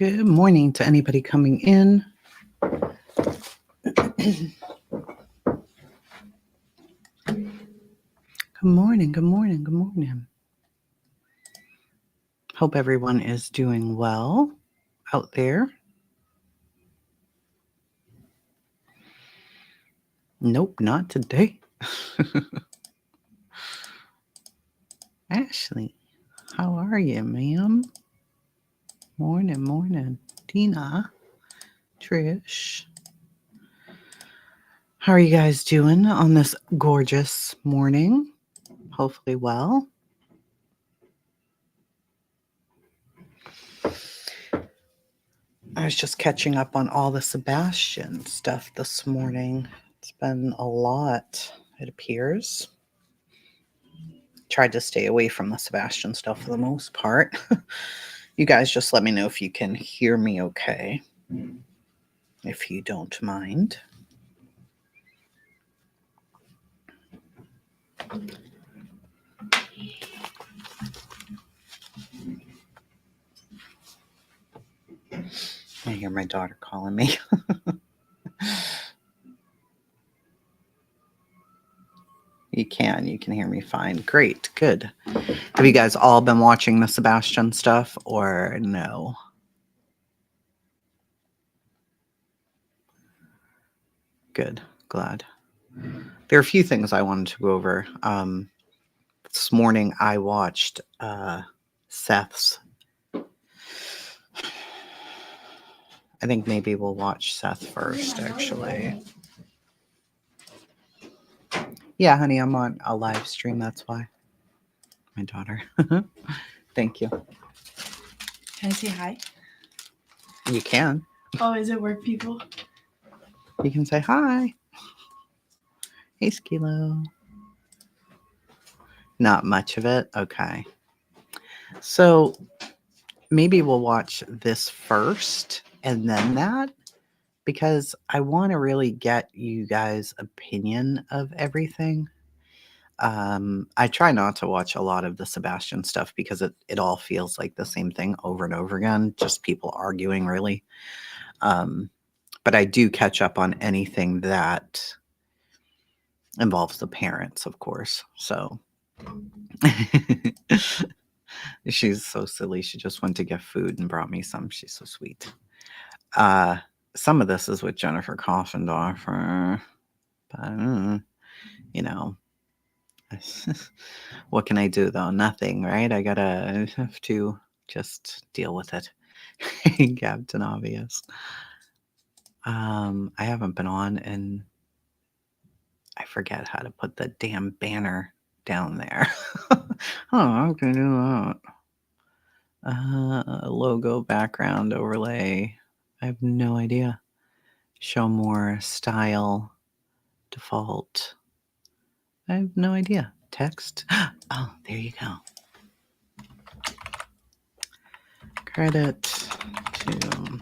Good morning to anybody coming in. Good morning, good morning, good morning. Hope everyone is doing well out there. Nope, not today. Ashley, how are you, ma'am? Morning, morning. Tina, Trish. How are you guys doing on this gorgeous morning? Hopefully well. I was just catching up on all the Sebastian stuff this morning. It's been a lot, it appears. Tried to stay away from the Sebastian stuff for the most part. You guys just let me know if you can hear me okay, if you don't mind. I hear my daughter calling me. You can hear me fine. Great, good. Have you guys all been watching the Sebastian stuff or no? Good, glad. There are a few things I wanted to go over. This morning I watched Seth's. I think maybe we'll watch Seth first, actually. Yeah, honey, I'm on a live stream, that's why. My daughter. Thank you. Can I say hi? You can. Oh, is it work people? You can say hi. Hey, Skilo. Not much of it? Okay. So maybe we'll watch this first and then that, because I want to really get you guys' opinion of everything. I try not to watch a lot of the Sebastian stuff because it all feels like the same thing over and over again, just people arguing, really. But I do catch up on anything that involves the parents, of course. So she's so silly. She just went to get food and brought me some. She's so sweet. Some of this is with Jennifer Coffendorfer, but you know, what can I do though? Nothing, right? I have to just deal with it. Captain Obvious. I haven't been on and I forget how to put the damn banner down there. Oh, how can I do that? Logo, background, overlay. I have no idea. Show more, style, default. I have no idea. Text. Oh, there you go. Credit to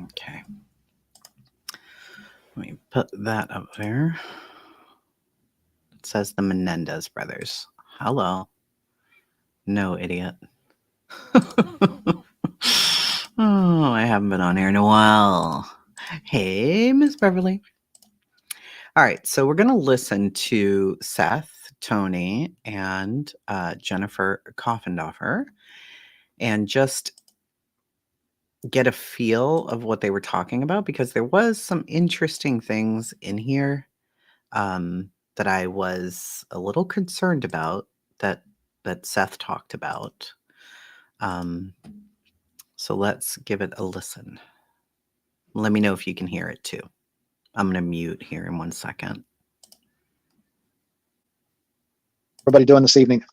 okay. Let me put that up there. It says the Menendez brothers. Hello. No, idiot. Oh, I haven't been on here in a while. Hey, Miss Beverly. All right, so we're going to listen to Seth, Tony, and Jennifer Coffendorfer and just get a feel of what they were talking about, because there was some interesting things in here that I was a little concerned about that Seth talked about. So let's give it a listen. Let me know if you can hear it too. I'm going to mute here in 1 second. Everybody doing this evening?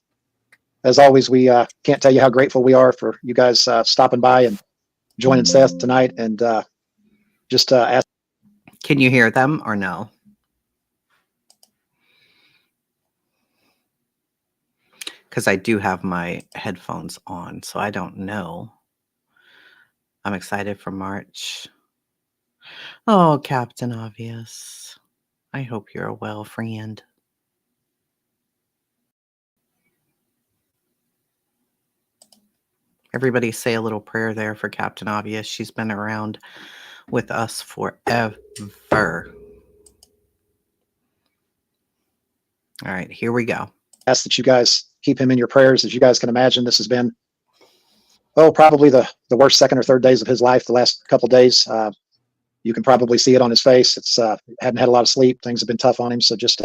As always, we can't tell you how grateful we are for you guys stopping by and joining Seth tonight, and just ask. Can you hear them or no? Because I do have my headphones on, so I don't know. I'm excited for March. Oh, Captain Obvious. I hope you're a well friend. Everybody say a little prayer there for Captain Obvious. She's been around with us forever. All right, here we go. Ask that you guys keep him in your prayers. As you guys can imagine, this has been, probably the worst second or third days of his life, the last couple of days. You can probably see it on his face. It's hadn't had a lot of sleep. Things have been tough on him. So just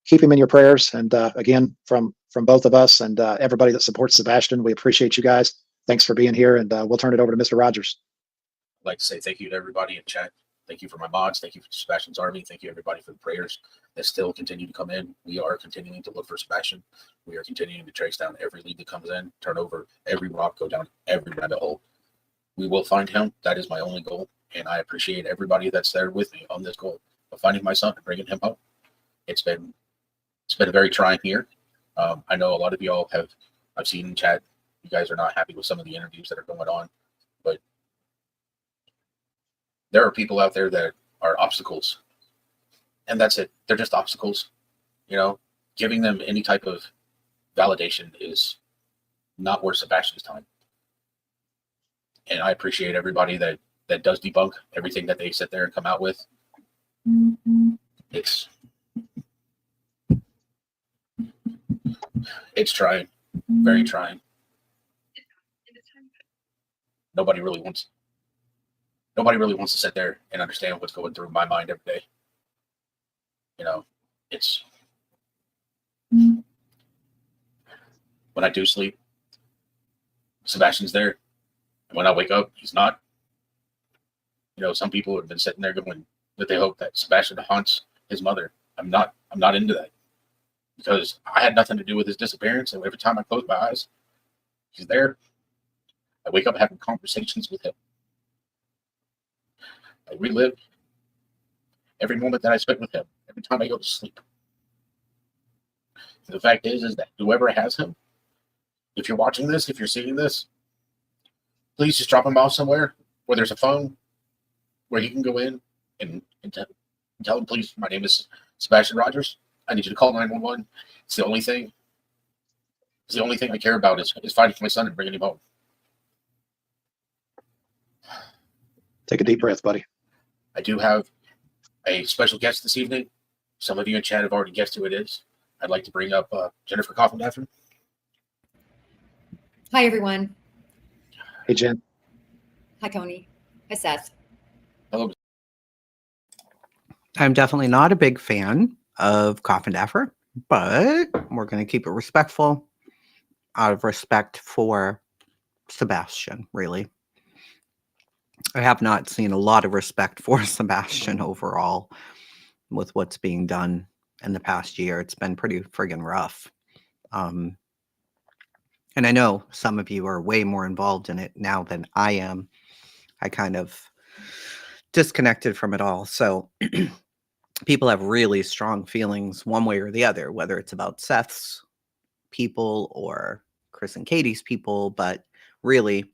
keep him in your prayers. And again, from both of us and everybody that supports Sebastian, we appreciate you guys. Thanks for being here. And we'll turn it over to Mr. Rogers. I'd like to say thank you to everybody in chat. Thank you for my mods. Thank you for Sebastian's Army. Thank you, everybody, for the prayers that still continue to come in. We are continuing to look for Sebastian. We are continuing to trace down every lead that comes in, turn over every rock, go down every rabbit hole. We will find him. That is my only goal. And I appreciate everybody that's there with me on this goal of finding my son and bringing him home. It's been a very trying year. I know a lot of y'all I've seen in chat, you guys are not happy with some of the interviews that are going on, but there are people out there that are obstacles, and that's it. They're just obstacles. Giving them any type of validation is not worth Sebastian's time. And I appreciate everybody that does debunk everything that they sit there and come out with. It's trying, very trying. Nobody really wants to sit there and understand what's going through my mind every day. It's when I do sleep, Sebastian's there. And when I wake up, he's not. Some people have been sitting there going that they hope that Sebastian haunts his mother. I'm not into that, because I had nothing to do with his disappearance. And every time I close my eyes, he's there. I wake up having conversations with him. I relive every moment that I spent with him every time I go to sleep. And the fact is that whoever has him, if you're watching this, if you're seeing this, please just drop him off somewhere where there's a phone where he can go in and tell him, please, my name is Sebastian Rogers. I need you to call 911. It's the only thing I care about is fighting for my son and bringing him home. Take a deep breath, buddy. I do have a special guest this evening. Some of you in chat have already guessed who it is. I'd like to bring up Jennifer Coffin-Daffin. Hi, everyone. Hey, Jen. Hi, Tony. Hi, Seth. Hello. I'm definitely not a big fan of Coffin Daffer, but we're going to keep it respectful out of respect for Sebastian, really. I have not seen a lot of respect for Sebastian overall with what's being done in the past year. It's been pretty friggin' rough. And I know some of you are way more involved in it now than I am. I kind of disconnected from it all. So people have really strong feelings one way or the other, whether it's about Seth's people or Chris and Katie's people, but really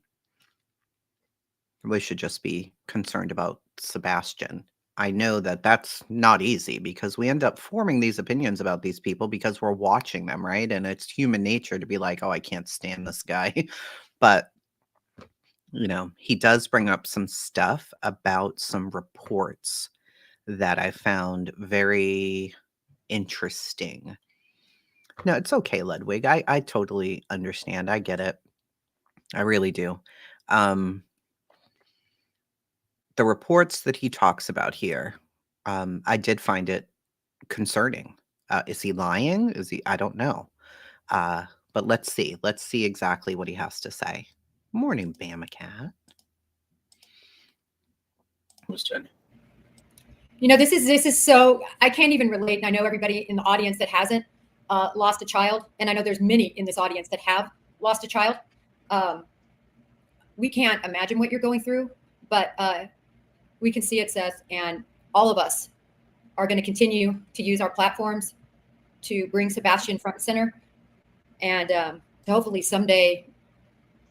we should just be concerned about Sebastian. I know that that's not easy because we end up forming these opinions about these people because we're watching them, right? And it's human nature to be like, oh, I can't stand this guy. But, he does bring up some stuff about some reports that I found very interesting. No, it's okay, Ludwig. I totally understand. I get it. I really do. The reports that he talks about here, I did find it concerning. Is he lying? I don't know. But let's see. Let's see exactly what he has to say. Morning, Bama Cat. Miss Jen. This is so, I can't even relate. And I know everybody in the audience that hasn't lost a child, and I know there's many in this audience that have lost a child. We can't imagine what you're going through, but we can see it, Seth, and all of us are going to continue to use our platforms to bring Sebastian front and center, and hopefully someday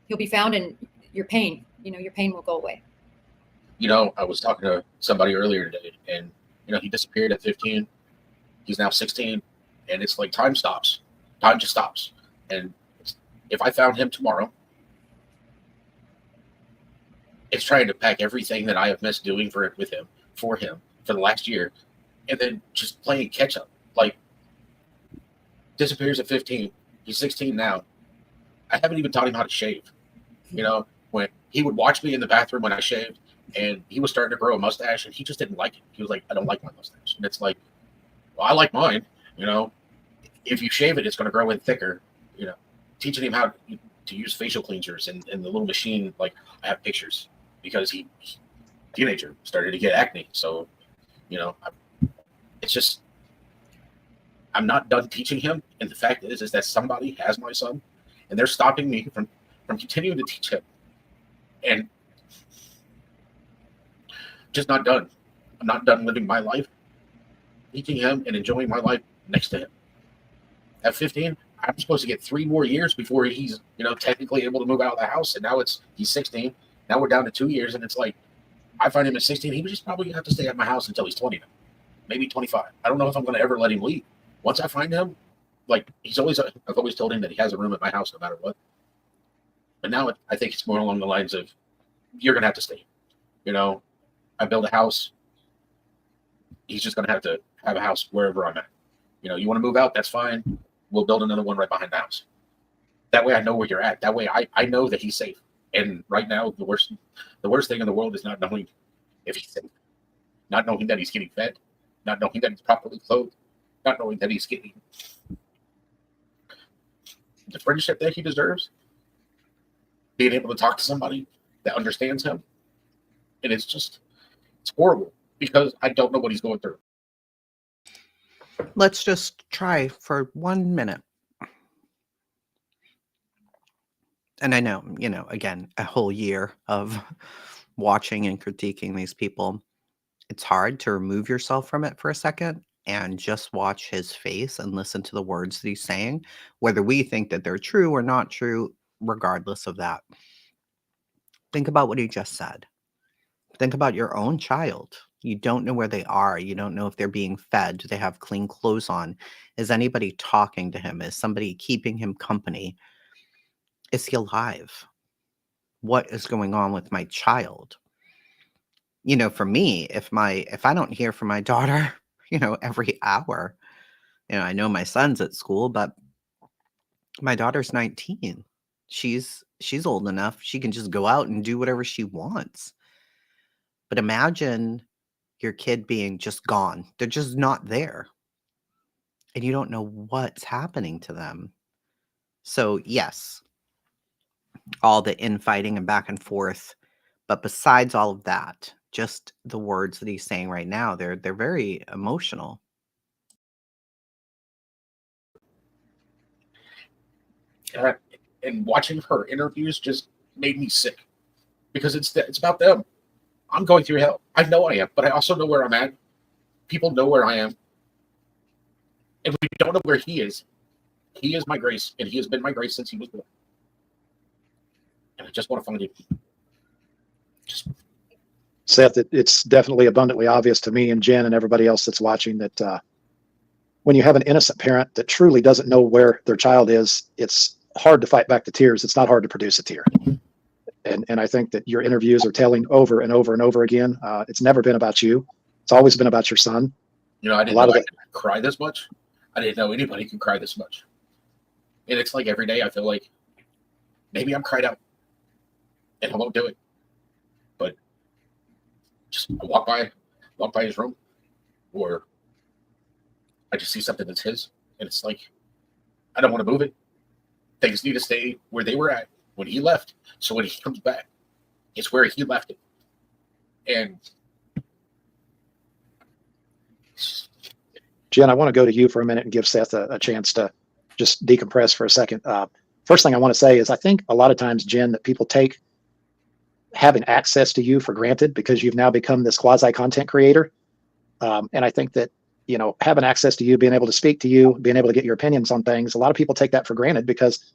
he'll be found, and your pain will go away. I was talking to somebody earlier today, and he disappeared at 15. He's now 16, and it's like time stops. Time just stops. And if I found him tomorrow, is trying to pack everything that I have missed doing for him for the last year, and then just playing catch up. Like, disappears at 15. He's 16 now. I haven't even taught him how to shave. You know, when he would watch me in the bathroom when I shaved, and he was starting to grow a mustache, and he just didn't like it. He was like, I don't like my mustache. And it's like, well, I like mine. You know, if you shave it, it's going to grow in thicker. You know, teaching him how to use facial cleansers and the little machine. Like, I have pictures because he teenager started to get acne. So, you know, it's just, I'm not done teaching him. And the fact is that somebody has my son, and they're stopping me from continuing to teach him. And just not done. I'm not done living my life, teaching him and enjoying my life next to him. At 15, I'm supposed to get 3 more years before he's, you know, technically able to move out of the house. And now he's 16. Now we're down to 2 years, and it's like, I find him at 16. He was just probably gonna have to stay at my house until he's 20 now, maybe 25. I don't know if I'm going to ever let him leave. Once I find him, like, I've always told him that he has a room at my house no matter what. But now I think it's more along the lines of, you're going to have to stay. You know, I build a house. He's just going to have a house wherever I'm at. You know, you want to move out? That's fine. We'll build another one right behind the house. That way I know where you're at. That way I know that he's safe. And right now, the worst thing in the world is not knowing if he's safe. Not knowing that he's getting fed. Not knowing that he's properly clothed. Not knowing that he's getting the friendship that he deserves. Being able to talk to somebody that understands him. And it's horrible because I don't know what he's going through. Let's just try for 1 minute. And I know, you know, again, a whole year of watching and critiquing these people, it's hard to remove yourself from it for a second and just watch his face and listen to the words that he's saying, whether we think that they're true or not true, regardless of that. Think about what he just said. Think about your own child. You don't know where they are. You don't know if they're being fed. Do they have clean clothes on? Is anybody talking to him? Is somebody keeping him company? Is he alive? What is going on with my child? You know, for me, if I don't hear from my daughter, you know, every hour, you know, I know my son's at school, but my daughter's 19. She's old enough. She can just go out and do whatever she wants. But imagine your kid being just gone. They're just not there. And you don't know what's happening to them. So, yes, all the infighting and back and forth. But besides all of that, just the words that he's saying right now, they're very emotional. And watching her interviews just made me sick because it's about them. I'm going through hell. I know I am, but I also know where I'm at. People know where I am. And we don't know where he is. He is my grace, and he has been my grace since he was born. And I just want to find him. Seth, it's definitely abundantly obvious to me and Jen and everybody else that's watching that when you have an innocent parent that truly doesn't know where their child is, it's hard to fight back the tears. It's not hard to produce a tear. And I think that your interviews are telling over and over and over again. It's never been about you. It's always been about your son. You know, I didn't know I could cry this much. I didn't know anybody could cry this much. And it's like every day I feel like maybe I'm cried out and I won't do it. But just I walk by his room, or I just see something that's his, and it's like I don't want to move it. Things need to stay where they were at when he left. So when he comes back, it's where he left it. And Jen, I want to go to you for a minute and give Seth a chance to just decompress for a second. First thing I want to say is I think a lot of times, Jen, that people take having access to you for granted because you've now become this quasi content creator. And I think that, you know, having access to you, being able to speak to you, being able to get your opinions on things, a lot of people take that for granted because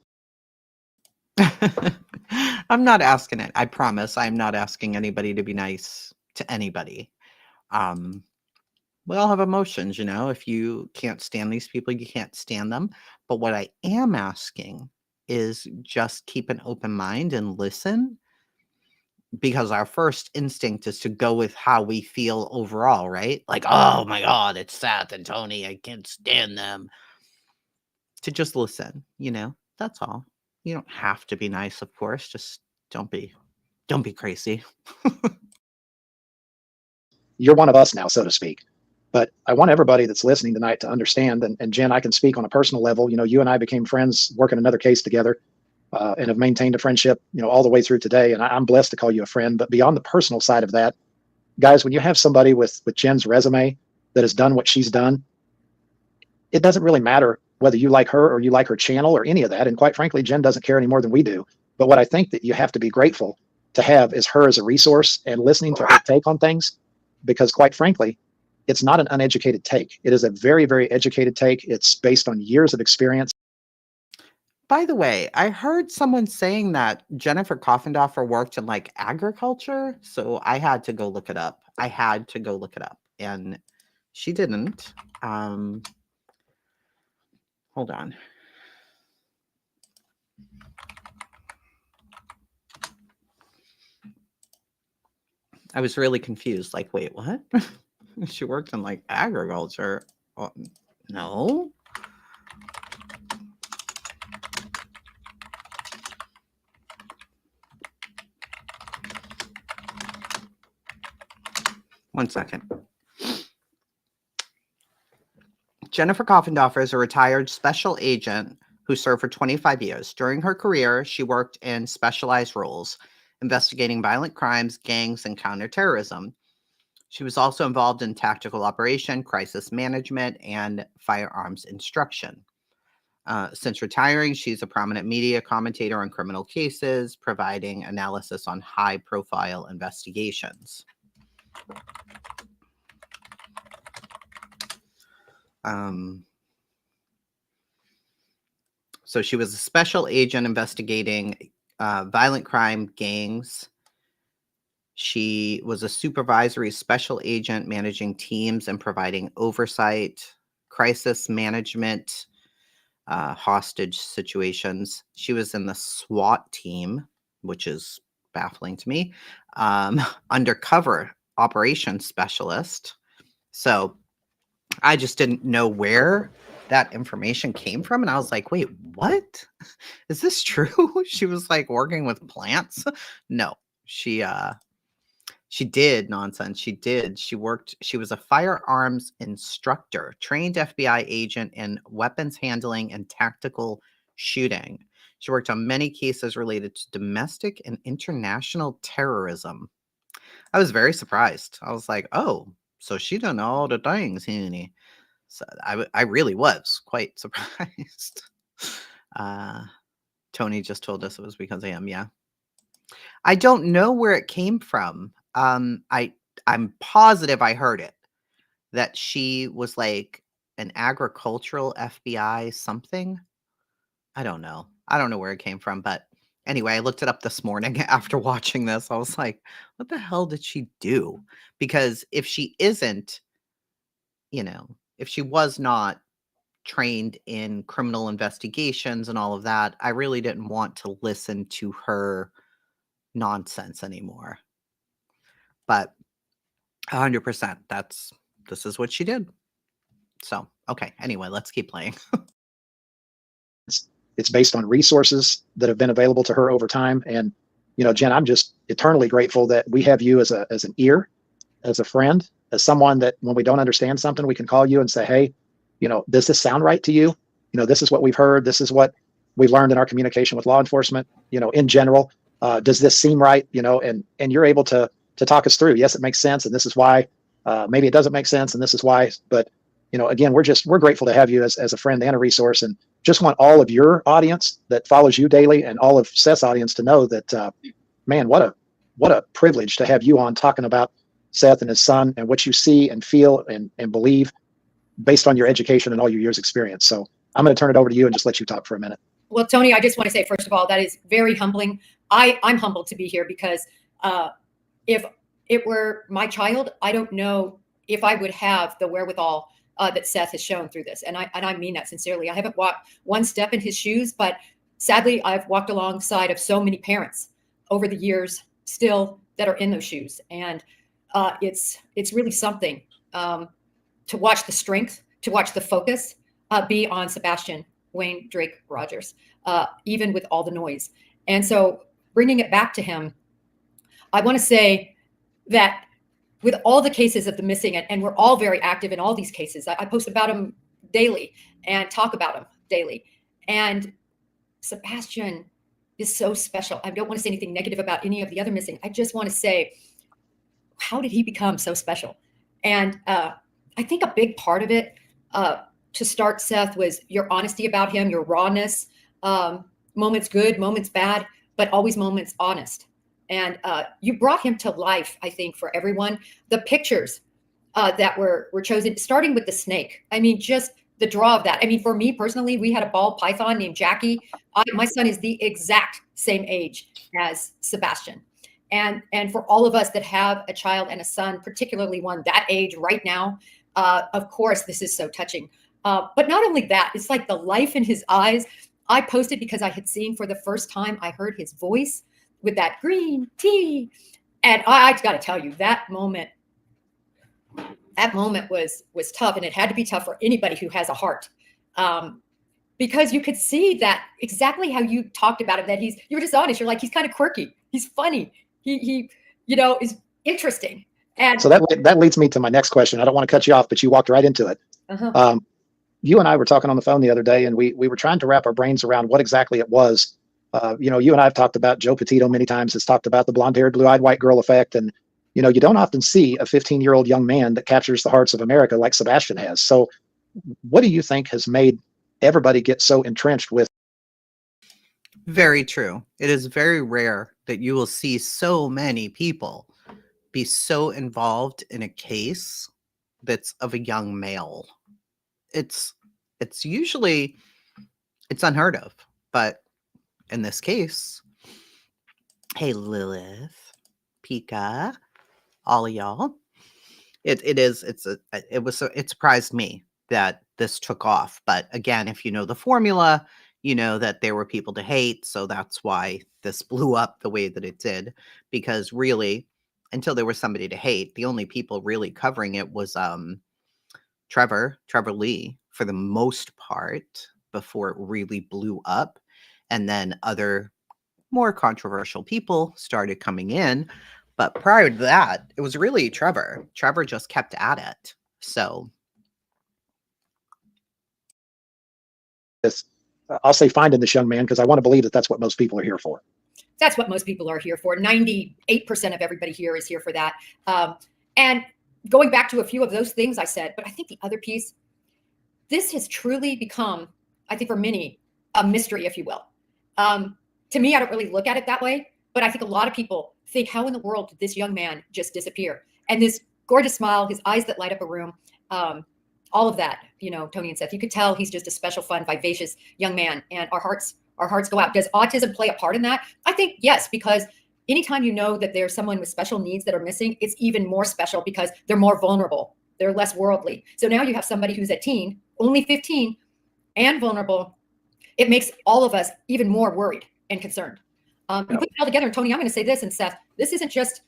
I'm not asking it. I promise I'm not asking anybody to be nice to anybody. We all have emotions, you know. If you can't stand these people, you can't stand them. But what I am asking is just keep an open mind and listen. because our first instinct is to go with how we feel overall, right? Like, oh my God, it's Seth and Tony. I can't stand them. To just listen, that's all. You don't have to be nice, of course. Just don't be crazy. You're one of us now, so to speak. But I want everybody that's listening tonight to understand, and Jen, I can speak on a personal level. You and I became friends working another case together, and have maintained a friendship, all the way through today. And I'm blessed to call you a friend. But beyond the personal side of that, guys, when you have somebody with Jen's resume that has done what she's done, it doesn't really matter whether you like her or you like her channel or any of that. And quite frankly, Jen doesn't care any more than we do. But what I think that you have to be grateful to have is her as a resource and listening to her take on things, because quite frankly, it's not an uneducated take. It is a very, very educated take. It's based on years of experience. By the way, I heard someone saying that Jennifer Coffendorfer worked in like agriculture. So I had to go look it up. And she didn't. Hold on. I was really confused. Like, wait, what? She worked in like agriculture. Oh, no. One second. Jennifer Coffendorfer is a retired special agent who served for 25 years. During her career, she worked in specialized roles, investigating violent crimes, gangs, and counterterrorism. She was also involved in tactical operation, crisis management, and firearms instruction. Since retiring, she's a prominent media commentator on criminal cases, providing analysis on high-profile investigations. So she was a special agent investigating violent crime, gangs. She was a supervisory special agent managing teams and providing oversight, crisis management, hostage situations. She was in the SWAT team, which is baffling to me, undercover operations specialist. So I just didn't know where that information came from. And I was like, wait, what? Is this true? She was like working with plants? No, she did nonsense. She was a firearms instructor, trained FBI agent in weapons handling and tactical shooting. She worked on many cases related to domestic and international terrorism. I was very surprised. I was like, oh, so she done all the things, honey. So I really was quite surprised. Tony just told us it was because I am. Yeah. I don't know where it came from. I'm positive I heard it, that she was like an agricultural FBI something. I don't know. I don't know where it came from, but anyway, I looked it up this morning after watching this. I was like, what the hell did she do? Because if she isn't, if she was not trained in criminal investigations and all of that, I really didn't want to listen to her nonsense anymore. But 100%, this is what she did. So, okay. Anyway, let's keep playing. It's based on resources that have been available to her over time. And, Jen, I'm just eternally grateful that we have you as an ear, as a friend, as someone that when we don't understand something, we can call you and say, hey, does this sound right to you? This is what we've heard. This is what we've learned in our communication with law enforcement, in general. Does this seem right? And you're able to talk us through. Yes, it makes sense. And this is why. Maybe it doesn't make sense. And this is why. But, again, we're grateful to have you as a friend and a resource, and just want all of your audience that follows you daily and all of Seth's audience to know that, man, what a privilege to have you on talking about Seth and his son and what you see and feel and believe based on your education and all your years experience. So I'm going to turn it over to you and just let you talk for a minute. Well, Tony, I just want to say, first of all, that is very humbling. I'm humbled to be here because if it were my child, I don't know if I would have the wherewithal that Seth has shown through this. And I mean that sincerely. I haven't walked one step in his shoes, but sadly, I've walked alongside of so many parents over the years still that are in those shoes. And it's really something to watch the strength, to watch the focus be on Sebastian Wayne Drake Rogers, even with all the noise. And so bringing it back to him, I want to say that with all the cases of the missing, and we're all very active in all these cases. I post about them daily and talk about them daily. And Sebastian is so special. I don't want to say anything negative about any of the other missing. I just want to say, how did he become so special? And I think a big part of it, to start, Seth, was your honesty about him, your rawness, moments good, moments bad, but always moments honest. And you brought him to life, I think, for everyone. The pictures that were chosen, starting with the snake. I mean, just the draw of that. I mean, for me personally, we had a ball python named Jackie. My son is the exact same age as Sebastian. And for all of us that have a child and a son, particularly one that age right now, of course, this is so touching. But not only that, it's like the life in his eyes. I posted because I had seen for the first time, I heard his voice with that green tea. And I got to tell you, that moment was tough. And it had to be tough for anybody who has a heart. Because you could see that exactly how you talked about him, that you were just honest. You're like, he's kind of quirky. He's funny. He is interesting. And So that leads me to my next question. I don't want to cut you off, but you walked right into it. uh-huh. You and I were talking on the phone the other day, and we were trying to wrap our brains around what exactly it was. You and I have talked about Joe Petito many times. Has talked about the blonde-haired, blue-eyed white girl effect. And, you don't often see a 15-year-old young man that captures the hearts of America like Sebastian has. So what do you think has made everybody get so entrenched with? Very true. It is very rare that you will see so many people be so involved in a case that's of a young male. It's usually unheard of, but in this case, hey Lilith, Pika, all of y'all, it surprised me that this took off. But again, if you know the formula, you know that there were people to hate, so that's why this blew up the way that it did. Because really, until there was somebody to hate, the only people really covering it was Trevor Lee for the most part before it really blew up. And then other more controversial people started coming in. But prior to that, it was really Trevor. Trevor just kept at it. So This, I'll say finding this young man, because I want to believe that that's what most people are here for. That's what most people are here for. 98% of everybody here is here for that. And going back to a few of those things I said, but I think the other piece, this has truly become, I think for many, a mystery, if you will. To me, I don't really look at it that way, but I think a lot of people think, how in the world did this young man just disappear? And this gorgeous smile, his eyes that light up a room, all of that, Tony and Seth, you could tell he's just a special, fun, vivacious young man. And our hearts go out. Does autism play a part in that? I think yes, because anytime you know that there's someone with special needs that are missing, it's even more special because they're more vulnerable. They're less worldly. So now you have somebody who's a teen, only 15, and vulnerable. It makes all of us even more worried and concerned. You put it all together, and Tony, I'm going to say this, and Seth, this isn't just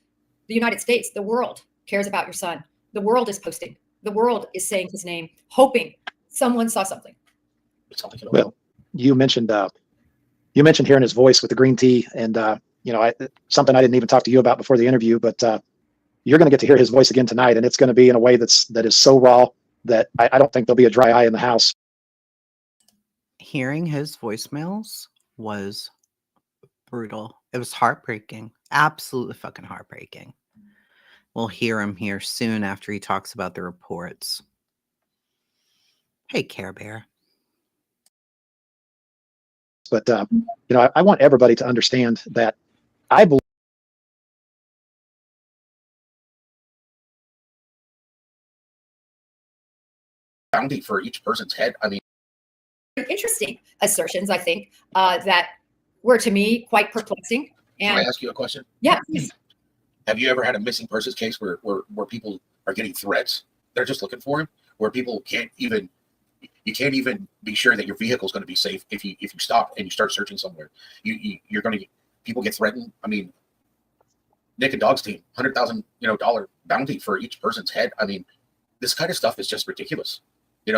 the United States. The world cares about your son. The world is posting. The world is saying his name, hoping someone saw something. Well, you mentioned hearing his voice with the green tea, and something I didn't even talk to you about before the interview, but you're going to get to hear his voice again tonight, and it's going to be in a way that is so raw that I don't think there'll be a dry eye in the house. hearing his voicemails was brutal. It was heartbreaking. Absolutely fucking heartbreaking. We'll hear him here soon after he talks about the reports. Hey, Care Bear. But I want everybody to understand that I believe bounty for each person's head. I mean, Interesting assertions, I think, that were to me quite perplexing. can I And ask you a question? yeah, please. Have you ever had a missing persons case where people are getting threats? They're just looking for him, where people can't even be sure that your vehicle is going to be safe if you stop and you start searching somewhere. You're going to people get threatened. I mean, Nick and Dog's team, $100,000 dollar bounty for each person's head. I mean, this kind of stuff is just ridiculous. It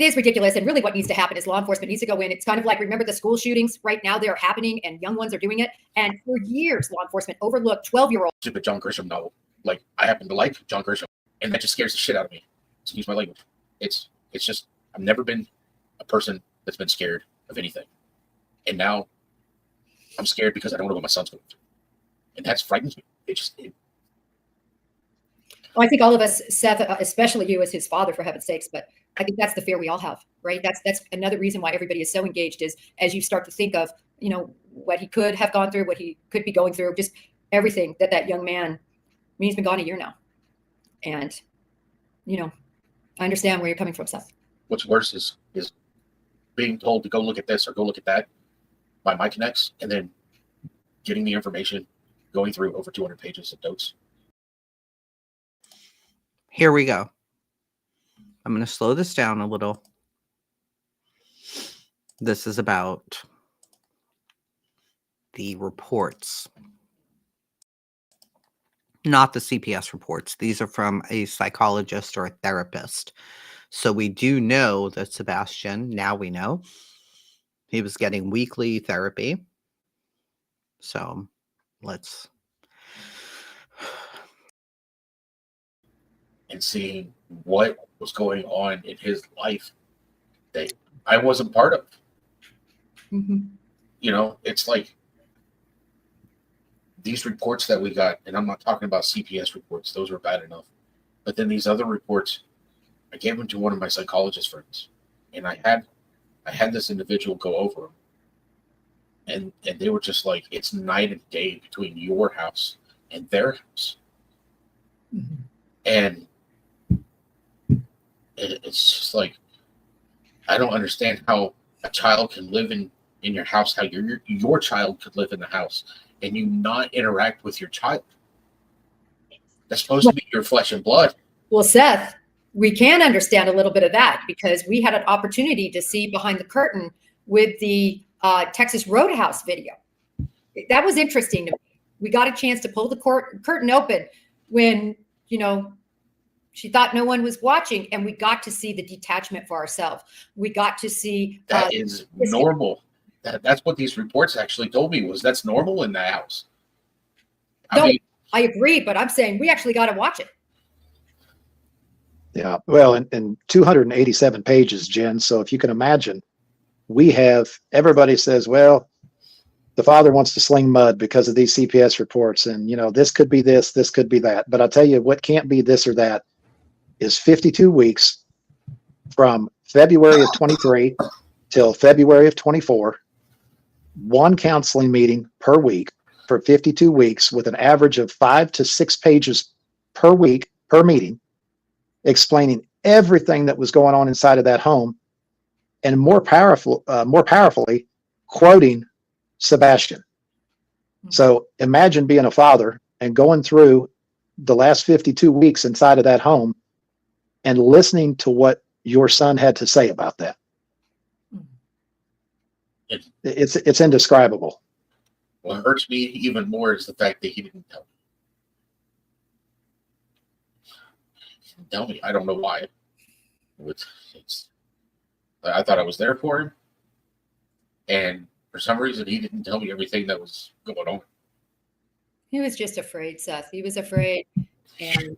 is ridiculous. And really what needs to happen is law enforcement needs to go in. It's kind of like, remember the school shootings right now, they're happening and young ones are doing it. And for years, law enforcement overlooked 12-year-olds. Stupid John Grisham novel. Like, I happen to like John Grisham, and that just scares the shit out of me. To use my language. It's just, I've never been a person that's been scared of anything. And now I'm scared because I don't know what my son's going through. And that frightens me. Well, I think all of us, Seth, especially you as his father, for heaven's sakes, but I think that's the fear we all have, right? That's another reason why everybody is so engaged, is as you start to think of, what he could have gone through, what he could be going through, just everything that young man, I mean, he's been gone a year now. And, I understand where you're coming from, Seth. What's worse is being told to go look at this or go look at that by my connects, and then getting the information, going through over 200 pages of notes. Here we go. I'm going to slow this down a little. This is about the reports, not the CPS reports. These are from a psychologist or a therapist. So we do know that Sebastian, now we know, he was getting weekly therapy. So let's. And seeing what was going on in his life that I wasn't part of. Mm-hmm. It's like these reports that we got, and I'm not talking about CPS reports, those were bad enough. But then these other reports, I gave them to one of my psychologist friends, and I had this individual go over them, and they were just like, it's night and day between your house and their house. Mm-hmm. And it's just like, I don't understand how a child can live in your house, how your child could live in the house, and you not interact with your child. That's supposed to be your flesh and blood. Well, Seth, we can understand a little bit of that because we had an opportunity to see behind the curtain with the Texas Roadhouse video. That was interesting to me. We got a chance to pull the curtain open when, she thought no one was watching, and we got to see the detachment for ourselves. We got to see that is normal. That's what these reports actually told me, was that's normal in the house. I agree, but I'm saying we actually got to watch it. Yeah, well, in 287 pages, Jen. So if you can imagine, everybody says, well, the father wants to sling mud because of these CPS reports, and this could be this could be that. But I'll tell you what can't be this or that is 52 weeks from February of 23 till February of 24, one counseling meeting per week for 52 weeks with an average of 5 to 6 pages per week, per meeting, explaining everything that was going on inside of that home, and more powerfully quoting Sebastian. So imagine being a father and going through the last 52 weeks inside of that home and listening to what your son had to say about that. It's indescribable. What hurts me even more is the fact that he didn't tell me. He didn't tell me. I don't know why. I thought I was there for him, and for some reason he didn't tell me everything that was going on. He was just afraid, Seth. He was afraid, and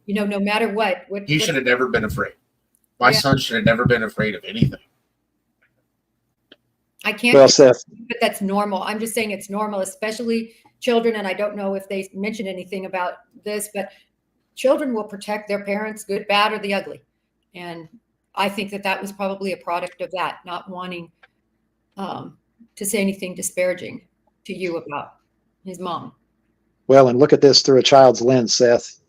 no matter what he should have never been afraid. My son should have never been afraid of anything. I can't. Well, Seth, but that's normal. I'm just saying it's normal, especially children. And I don't know if they mentioned anything about this, but children will protect their parents, good, bad, or the ugly. And I think that was probably a product of that, not wanting to say anything disparaging to you about his mom. Well, and look at this through a child's lens, Seth.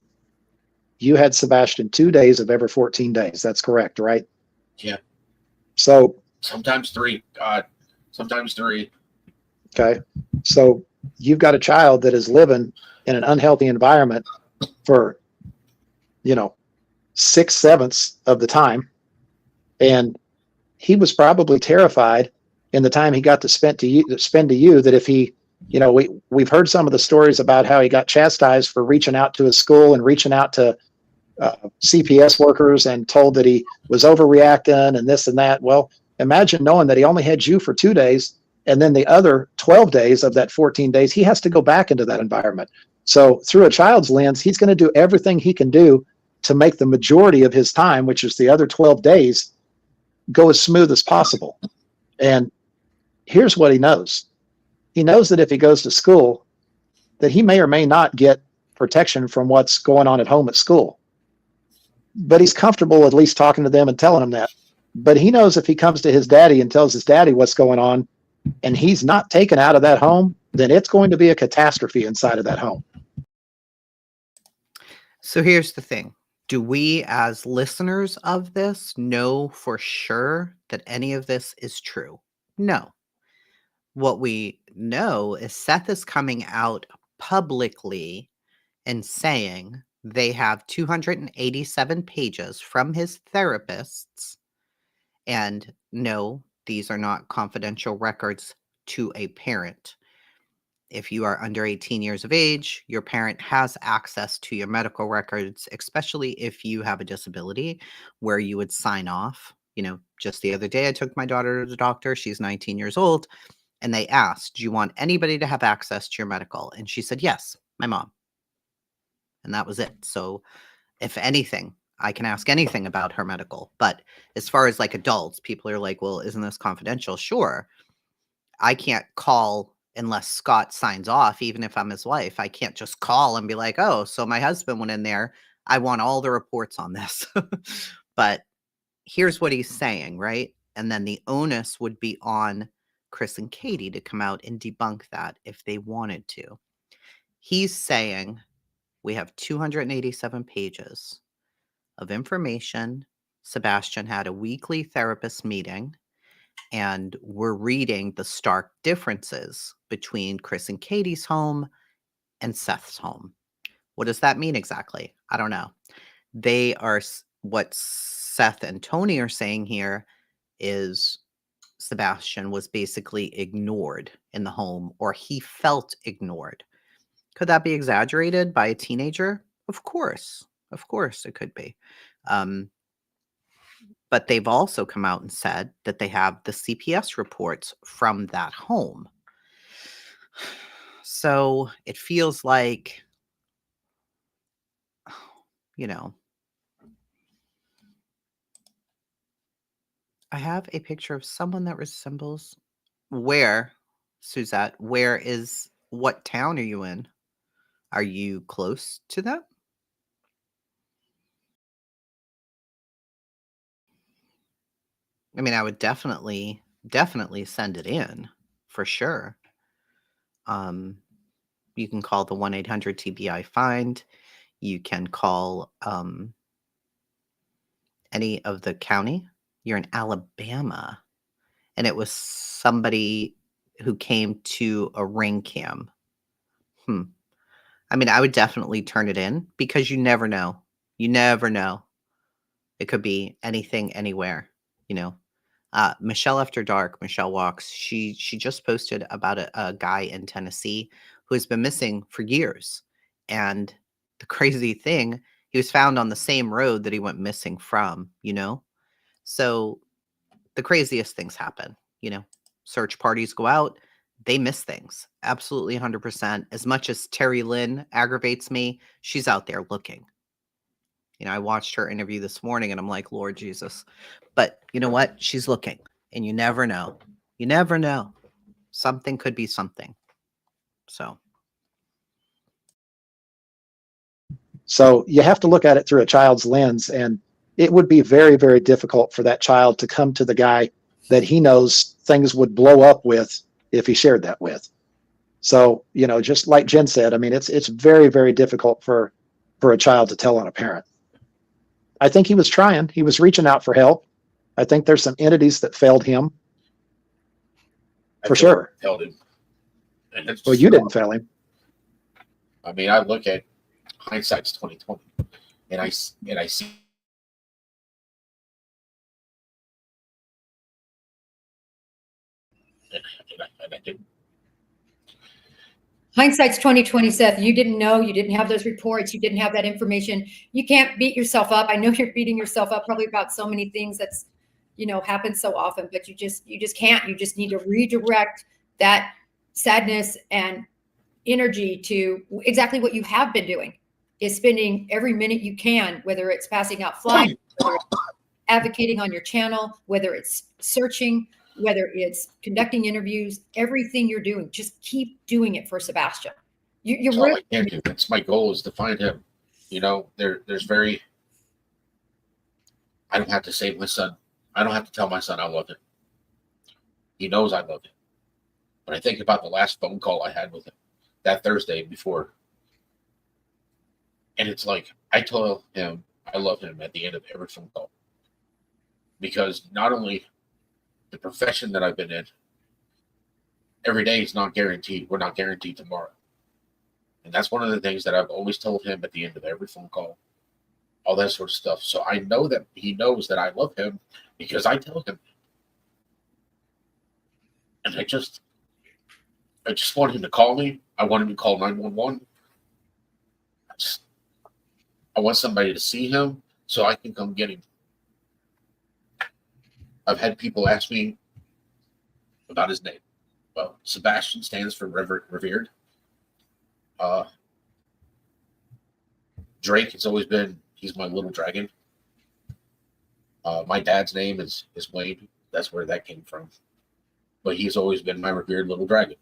You had Sebastian 2 days of every 14 days. That's correct, right? Yeah. So sometimes 3. God, sometimes 3. Okay. So you've got a child that is living in an unhealthy environment for, 6/7 of the time. And he was probably terrified in the time he got to spend to you that if he You know, we've heard some of the stories about how he got chastised for reaching out to his school and reaching out to CPS workers and told that he was overreacting and this and that. Well, imagine knowing that he only had you for 2 days, and then the other 12 days of that 14 days, he has to go back into that environment. So through a child's lens, he's going to do everything he can do to make the majority of his time, which is the other 12 days, go as smooth as possible. And here's what he knows. He knows that if he goes to school, that he may or may not get protection from what's going on at home at school. But he's comfortable at least talking to them and telling them that. But he knows if he comes to his daddy and tells his daddy what's going on and he's not taken out of that home, then it's going to be a catastrophe inside of that home. So here's the thing. Do we, as listeners of this, know for sure that any of this is true? No. What we know is Seth is coming out publicly and saying they have 287 pages from his therapists. And no, these are not confidential records to a parent. If you are under 18 years of age, your parent has access to your medical records, especially if you have a disability where you would sign off. You know, just the other day, I took my daughter to the doctor. She's 19 years old. And they asked, do you want anybody to have access to your medical? And she said, yes, my mom. And that was it. So if anything, I can ask anything about her medical. But as far as like adults, people are like, well, isn't this confidential? Sure. I can't call unless Scott signs off, even if I'm his wife. I can't just call and be like, oh, so my husband went in there. I want all the reports on this. But here's what he's saying, right? And then the onus would be on Chris and Katie to come out and debunk that if they wanted to. He's saying we have 287 pages of information. Sebastian had a weekly therapist meeting, and we're reading the stark differences between Chris and Katie's home and Seth's home. What does that mean exactly? I don't know. They are, what Seth and Tony are saying here is Sebastian was basically ignored in the home, or he felt ignored. Could that be exaggerated by a teenager? Of course. Of course it could be. But they've also come out and said that they have the CPS reports from that home. So it feels like, you know, I have a picture of someone that resembles where, Suzette, what town are you in? Are you close to them? I mean, I would definitely send it in for sure. You can call the 1-800-TBI-FIND. You can call any of the county. You're in Alabama. And it was somebody who came to a ring cam. I mean, I would definitely turn it in because you never know. You never know. It could be anything, anywhere, you know. Michelle After Dark, Michelle Walks, she just posted about a guy in Tennessee who has been missing for years. And the crazy thing, he was found on the same road that he went missing from, you know. So the craziest things happen, you know. Search parties go out, they miss things. Absolutely 100%. As much as Terry Lynn aggravates me, she's out there looking. You know, I watched her interview this morning and I'm like, Lord Jesus. But you know what? She's looking, and you never know. You never know. Something could be something. So you have to look at it through a child's lens, and it would be very, very difficult for that child to come to the guy that he knows things would blow up with if he shared that with. So, you know, just like Jen said, I mean, it's very, very difficult for a child to tell on a parent. I think he was trying. He was reaching out for help. I think there's some entities that failed him. For sure. Failed him. And that's Well, you didn't fail him. I mean, I look at hindsight's 2020, and I see, and I didn't. Hindsight's 2020, Seth. You didn't know, you didn't have those reports, you didn't have that information. You can't beat yourself up. I know you're beating yourself up probably about so many things that's, happens so often, but you just can't. You just need to redirect that sadness and energy to exactly what you have been doing, is spending every minute you can, whether it's passing out flyers, whether it's advocating on your channel, whether it's searching, whether it's conducting interviews, everything you're doing, just keep doing it for Sebastian. You're That's all really, I can do. That's my goal, is to find him. There's I don't have to say my son. I don't have to tell my son I love him. He knows I love him. But I think about the last phone call I had with him that Thursday before. And it's like, I tell him I love him at the end of every phone call. Because not only the profession that I've been in, every day is not guaranteed. We're not guaranteed tomorrow. And that's one of the things that I've always told him at the end of every phone call, all that sort of stuff. So I know that he knows that I love him because I tell him. And I just want him to call me. I want him to call 911. I want somebody to see him so I can come get him. I've had people ask me about his name. Well, Sebastian stands for revered. Drake has always been, he's my little dragon. My dad's name is Wayne. That's where that came from. But he's always been my revered little dragon.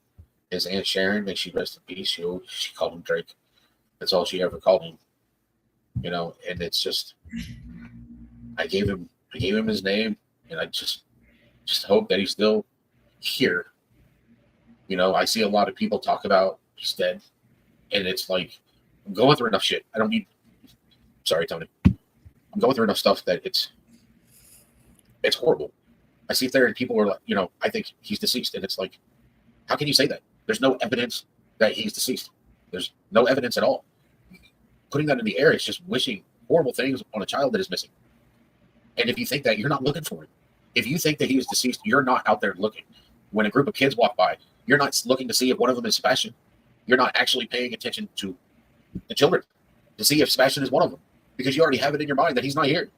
His Aunt Sharon, may she rest in peace, she called him Drake. That's all she ever called him. And it's just, I gave him his name, and I just hope that he's still here. I see a lot of people talk about he's dead, and it's like, I'm going through enough shit. Sorry, Tony. I'm going through enough stuff that it's horrible. I see if there are people who are like, I think he's deceased, and it's like, how can you say that? There's no evidence that he's deceased. There's no evidence at all. Putting that in the air is just wishing horrible things on a child that is missing. And if you think that, you're not looking for it. If you think that he is deceased, you're not out there looking. When a group of kids walk by, you're not looking to see if one of them is Sebastian. You're not actually paying attention to the children to see if Sebastian is one of them, because you already have it in your mind that he's not here.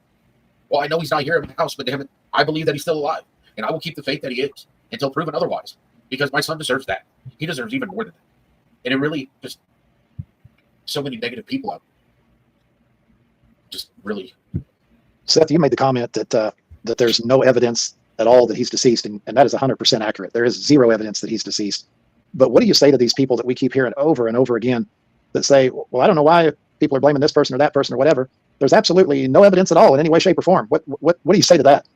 Well, I know he's not here in my house, but damn it, I believe that he's still alive. And I will keep the faith that he is until proven otherwise, because my son deserves that. He deserves even more than that. And it really just, so many negative people out there. Just really. Seth, you made the comment that there's no evidence at all that he's deceased, and that is 100% accurate. There is zero evidence that he's deceased. But what do you say to these people that we keep hearing over and over again that say, well, I don't know why people are blaming this person or that person or whatever. There's absolutely no evidence at all in any way, shape, or form. What do you say to that?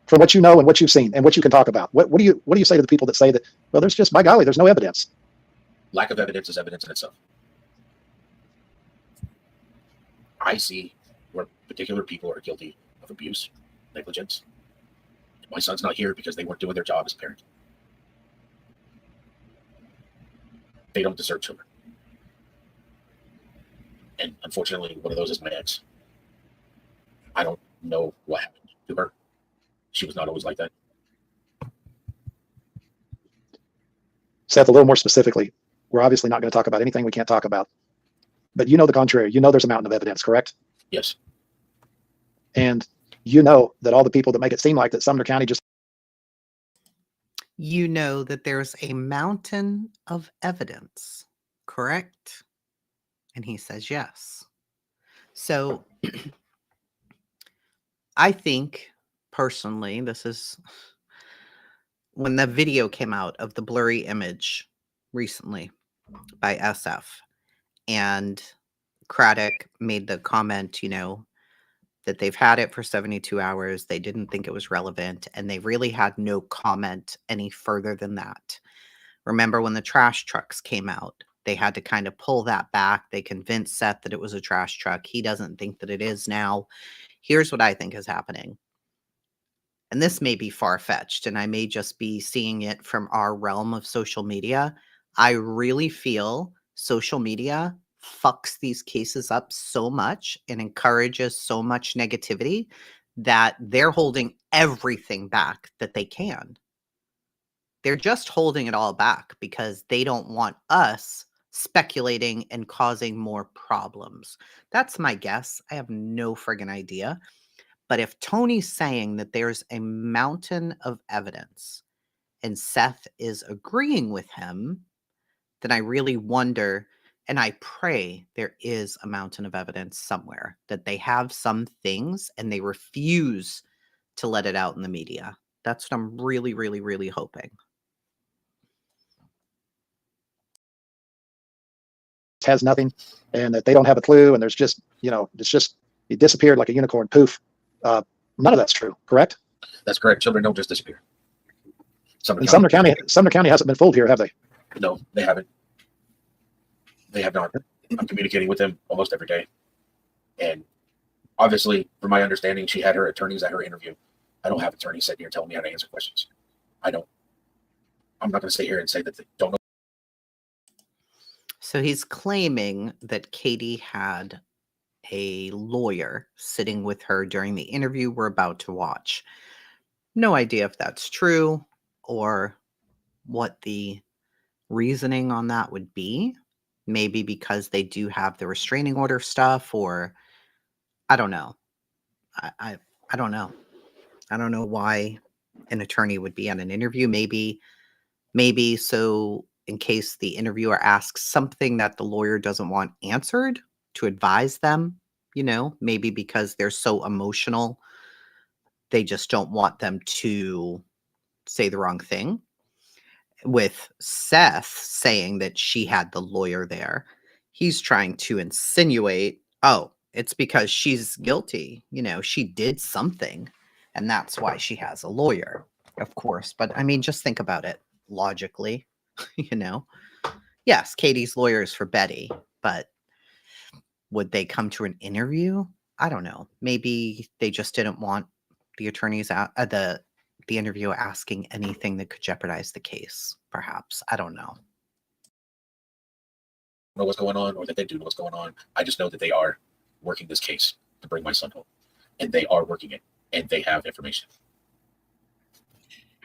From what you know and what you've seen and what you can talk about, what do you say to the people that say that, well, there's just, by golly, there's no evidence? Lack of evidence is evidence in itself. I see where particular people are guilty of abuse, negligence. My son's not here because they weren't doing their job as a parent. They don't deserve children. And unfortunately, one of those is my ex. I don't know what happened to her. She was not always like that. Seth, a little more specifically, we're obviously not going to talk about anything we can't talk about. But you know the contrary. You know there's a mountain of evidence, correct? Yes. And you know that all the people that make it seem like that Sumner County just... You know that there's a mountain of evidence, correct? And he says yes. So I think personally, this is when the video came out of the blurry image recently by SF, and Craddock made the comment, that they've had it for 72 hours. They didn't think it was relevant, and they really had no comment any further than that. Remember when the trash trucks came out, they had to kind of pull that back. They convinced Seth that it was a trash truck. He doesn't think that it is now. Here's what I think is happening. And this may be far-fetched, and I may just be seeing it from our realm of social media. I really feel social media fucks these cases up so much and encourages so much negativity that they're holding everything back that they can. They're just holding it all back because they don't want us speculating and causing more problems. That's my guess. I have no friggin' idea. But if Tony's saying that there's a mountain of evidence and Seth is agreeing with him, then I really wonder, and I pray there is a mountain of evidence somewhere that they have some things and they refuse to let it out in the media. That's what I'm really, really, really hoping. Has nothing, and that they don't have a clue, and there's just, it's just, he disappeared like a unicorn, poof. None of that's true, correct? That's correct. Children don't just disappear. And Sumner County hasn't been fooled here, have they? No, they haven't. They have not. I'm communicating with them almost every day. And obviously, from my understanding, she had her attorneys at her interview. I don't have attorneys sitting here telling me how to answer questions. I don't. I'm not going to sit here and say that they don't know. So he's claiming that Katie had a lawyer sitting with her during the interview we're about to watch. No idea if that's true or what the reasoning on that would be. Maybe because they do have the restraining order stuff, or I don't know. I don't know. I don't know why an attorney would be at an interview. Maybe so in case the interviewer asks something that the lawyer doesn't want answered, to advise them, maybe because they're so emotional, they just don't want them to say the wrong thing. With Seth saying that she had the lawyer there, he's trying to insinuate, oh, it's because she's guilty. She did something, and that's why she has a lawyer, of course. But I mean, just think about it logically, Yes, Katie's lawyer is for Betty, but would they come to an interview? I don't know. Maybe they just didn't want the attorneys out, the interviewer asking anything that could jeopardize the case, perhaps. I don't know. Know what's going on, or that they do know what's going on. I just know that they are working this case to bring my son home, and they are working it, and they have information.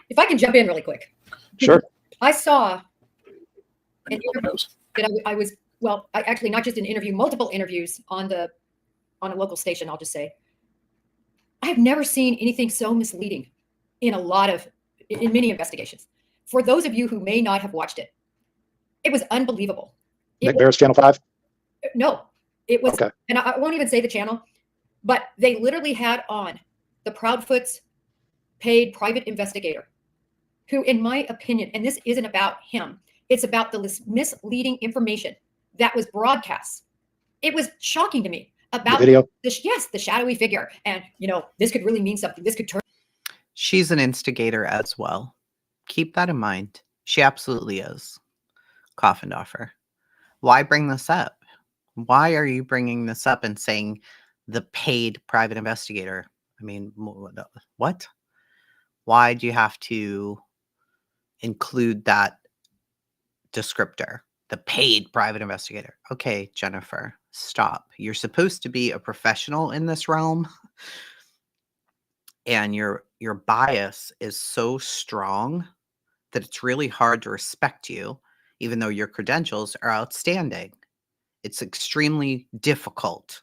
If I can jump in really quick. Sure. I saw I need to know that I was, well, I actually not just an interview, multiple interviews on a local station, I'll just say. I have never seen anything so misleading in many investigations. For those of you who may not have watched it, it was unbelievable. Nick Bears, Channel 5? No, it was, okay. And I won't even say the channel, but they literally had on the Proudfoot's paid private investigator, who, in my opinion, and this isn't about him, it's about the misleading information that was broadcast. It was shocking to me about the video. The shadowy figure. And, this could really mean something. This could turn. She's an instigator as well. Keep that in mind. She absolutely is. Coffindoffer. Why bring this up? Why are you bringing this up and saying the paid private investigator? I mean, what? Why do you have to include that descriptor? The paid private investigator. Okay, Jennifer, stop. You're supposed to be a professional in this realm, and your bias is so strong that it's really hard to respect you, even though your credentials are outstanding. It's extremely difficult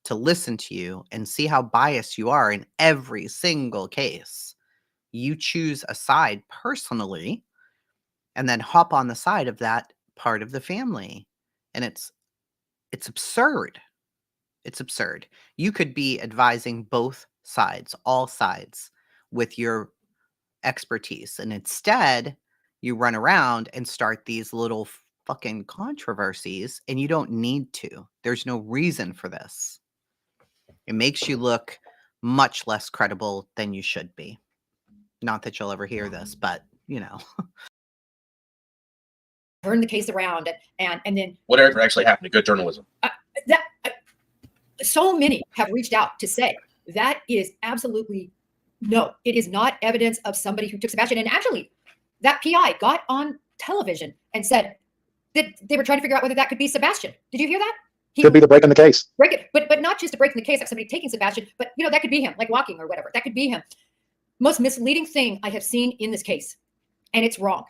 to listen to you and see how biased you are in every single case. You choose a side personally and then hop on the side of that part of the family. And it's absurd. It's absurd. You could be advising both sides, all sides, with your expertise. And instead, you run around and start these little fucking controversies, and you don't need to. There's no reason for this. It makes you look much less credible than you should be. Not that you'll ever hear this, but turn the case around and then whatever actually happened to good journalism. So many have reached out to say that is absolutely no. It is not evidence of somebody who took Sebastian. And actually, that PI got on television and said that they were trying to figure out whether that could be Sebastian. Did you hear that? Could be the break in the case. Break it, but not just a break in the case, like somebody taking Sebastian, but that could be him, like walking or whatever. That could be him. Most misleading thing I have seen in this case, and it's wrong,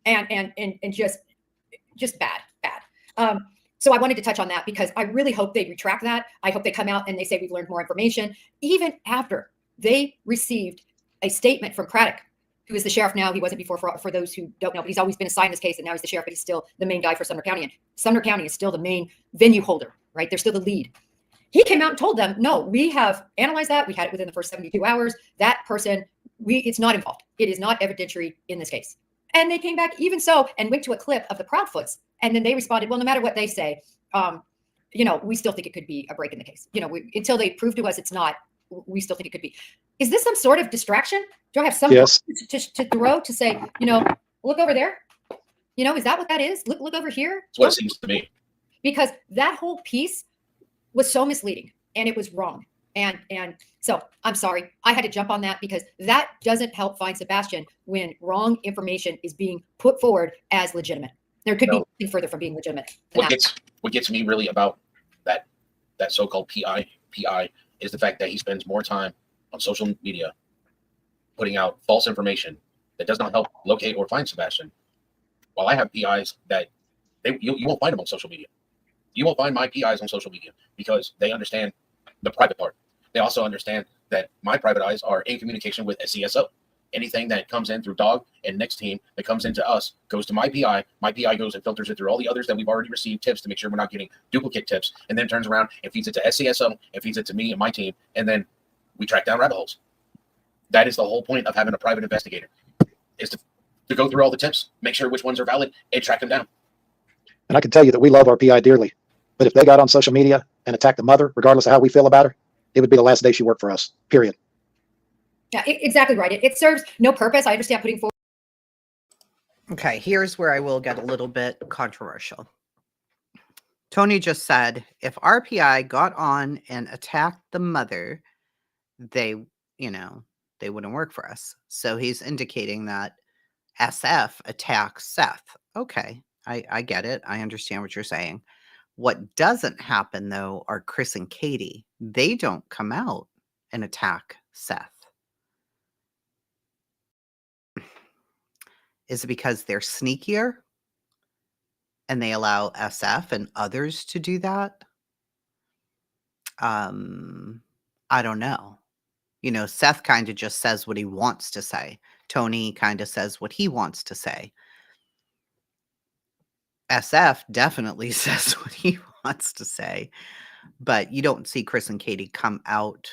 and just bad. So I wanted to touch on that because I really hope they retract that. I hope they come out and they say we've learned more information, even after they received a statement from Craddock, who is the sheriff now. He wasn't before, for those who don't know, but he's always been assigned this case, and now he's the sheriff, but he's still the main guy for Sumner County. And Sumner County is still the main venue holder, right? They're still the lead. He came out and told them, no, we have analyzed that. We had it within the first 72 hours. That person, it's not involved. It is not evidentiary in this case. And they came back even so and went to a clip of the Proudfoots. And then they responded, well, no matter what they say, we still think it could be a break in the case. Until they prove to us it's not, we still think it could be. Is this some sort of distraction? Do I have some Yes. to throw to say, look over there? Is that what that is? Look over here. That's what it seems to me. Because that whole piece was so misleading and it was wrong. And so I'm sorry, I had to jump on that because that doesn't help find Sebastian when wrong information is being put forward as legitimate. There could be nothing further from being legitimate. What gets me really about that so-called PI is the fact that he spends more time on social media putting out false information that does not help locate or find Sebastian. While I have PIs that you won't find them on social media. You won't find my PIs on social media because they understand the private part. They also understand that my private eyes are in communication with a CSO. Anything that comes in through Dog and Next Team that comes into us goes to my PI. My PI goes and filters it through all the others that we've already received tips to make sure we're not getting duplicate tips, and then turns around and feeds it to SCSO and feeds it to me and my team, and then we track down rabbit holes. That is the whole point of having a private investigator, is to go through all the tips, make sure which ones are valid, and track them down. And I can tell you that we love our PI dearly, but if they got on social media and attacked the mother, regardless of how we feel about her, it would be the last day she worked for us, period. Yeah, exactly right. It serves no purpose. I understand putting forward. Okay, here's where I will get a little bit controversial. Tony just said if RPI got on and attacked the mother, they wouldn't work for us. So he's indicating that SF attacks Seth. Okay, I get it. I understand what you're saying. What doesn't happen, though, are Chris and Katie. They don't come out and attack Seth. Is it because they're sneakier and they allow SF and others to do that? I don't know. Seth kind of just says what he wants to say. Tony kind of says what he wants to say. SF definitely says what he wants to say, but you don't see Chris and Katie come out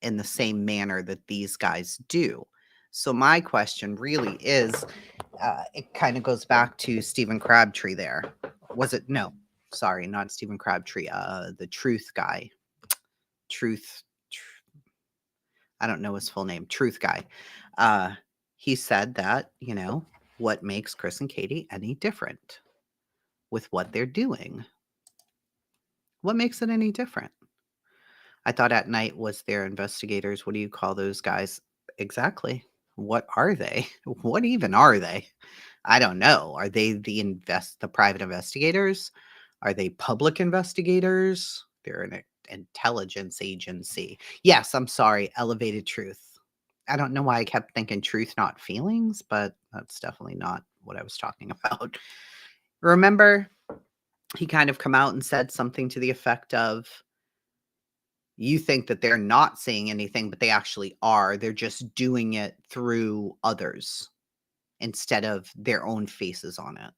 in the same manner that these guys do. So my question really is, it kind of goes back to Stephen Crabtree there. Was it? No, sorry, not Stephen Crabtree. The Truth guy. I don't know his full name. Truth guy. He said that, what makes Chris and Katie any different with what they're doing? What makes it any different? I thought At Night was their investigators. What do you call those guys? Exactly. What are they? What even are they? I don't know. Are they the private investigators? Are they public investigators? They're an intelligence agency. Yes, I'm sorry. Elevated Truth. I don't know why I kept thinking truth, not feelings, but that's definitely not what I was talking about. Remember, he kind of come out and said something to the effect of, you think that they're not saying anything, but they actually are. They're just doing it through others instead of their own faces on it.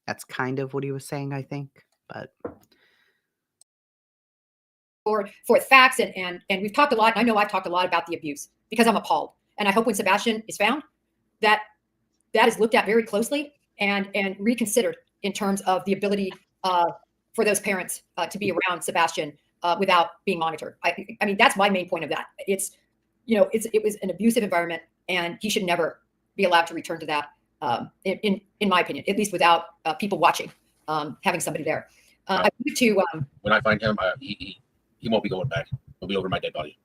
That's kind of what he was saying, I think. But for facts and we've talked a lot. And I know I've talked a lot about the abuse because I'm appalled. And I hope when Sebastian is found, that is looked at very closely and reconsidered in terms of the ability for those parents to be around Sebastian without being monitored. I mean, that's my main point of that. It was an abusive environment, and he should never be allowed to return to that. In my opinion, at least without people watching, having somebody there. When I find him, he won't be going back. He'll be over my dead body.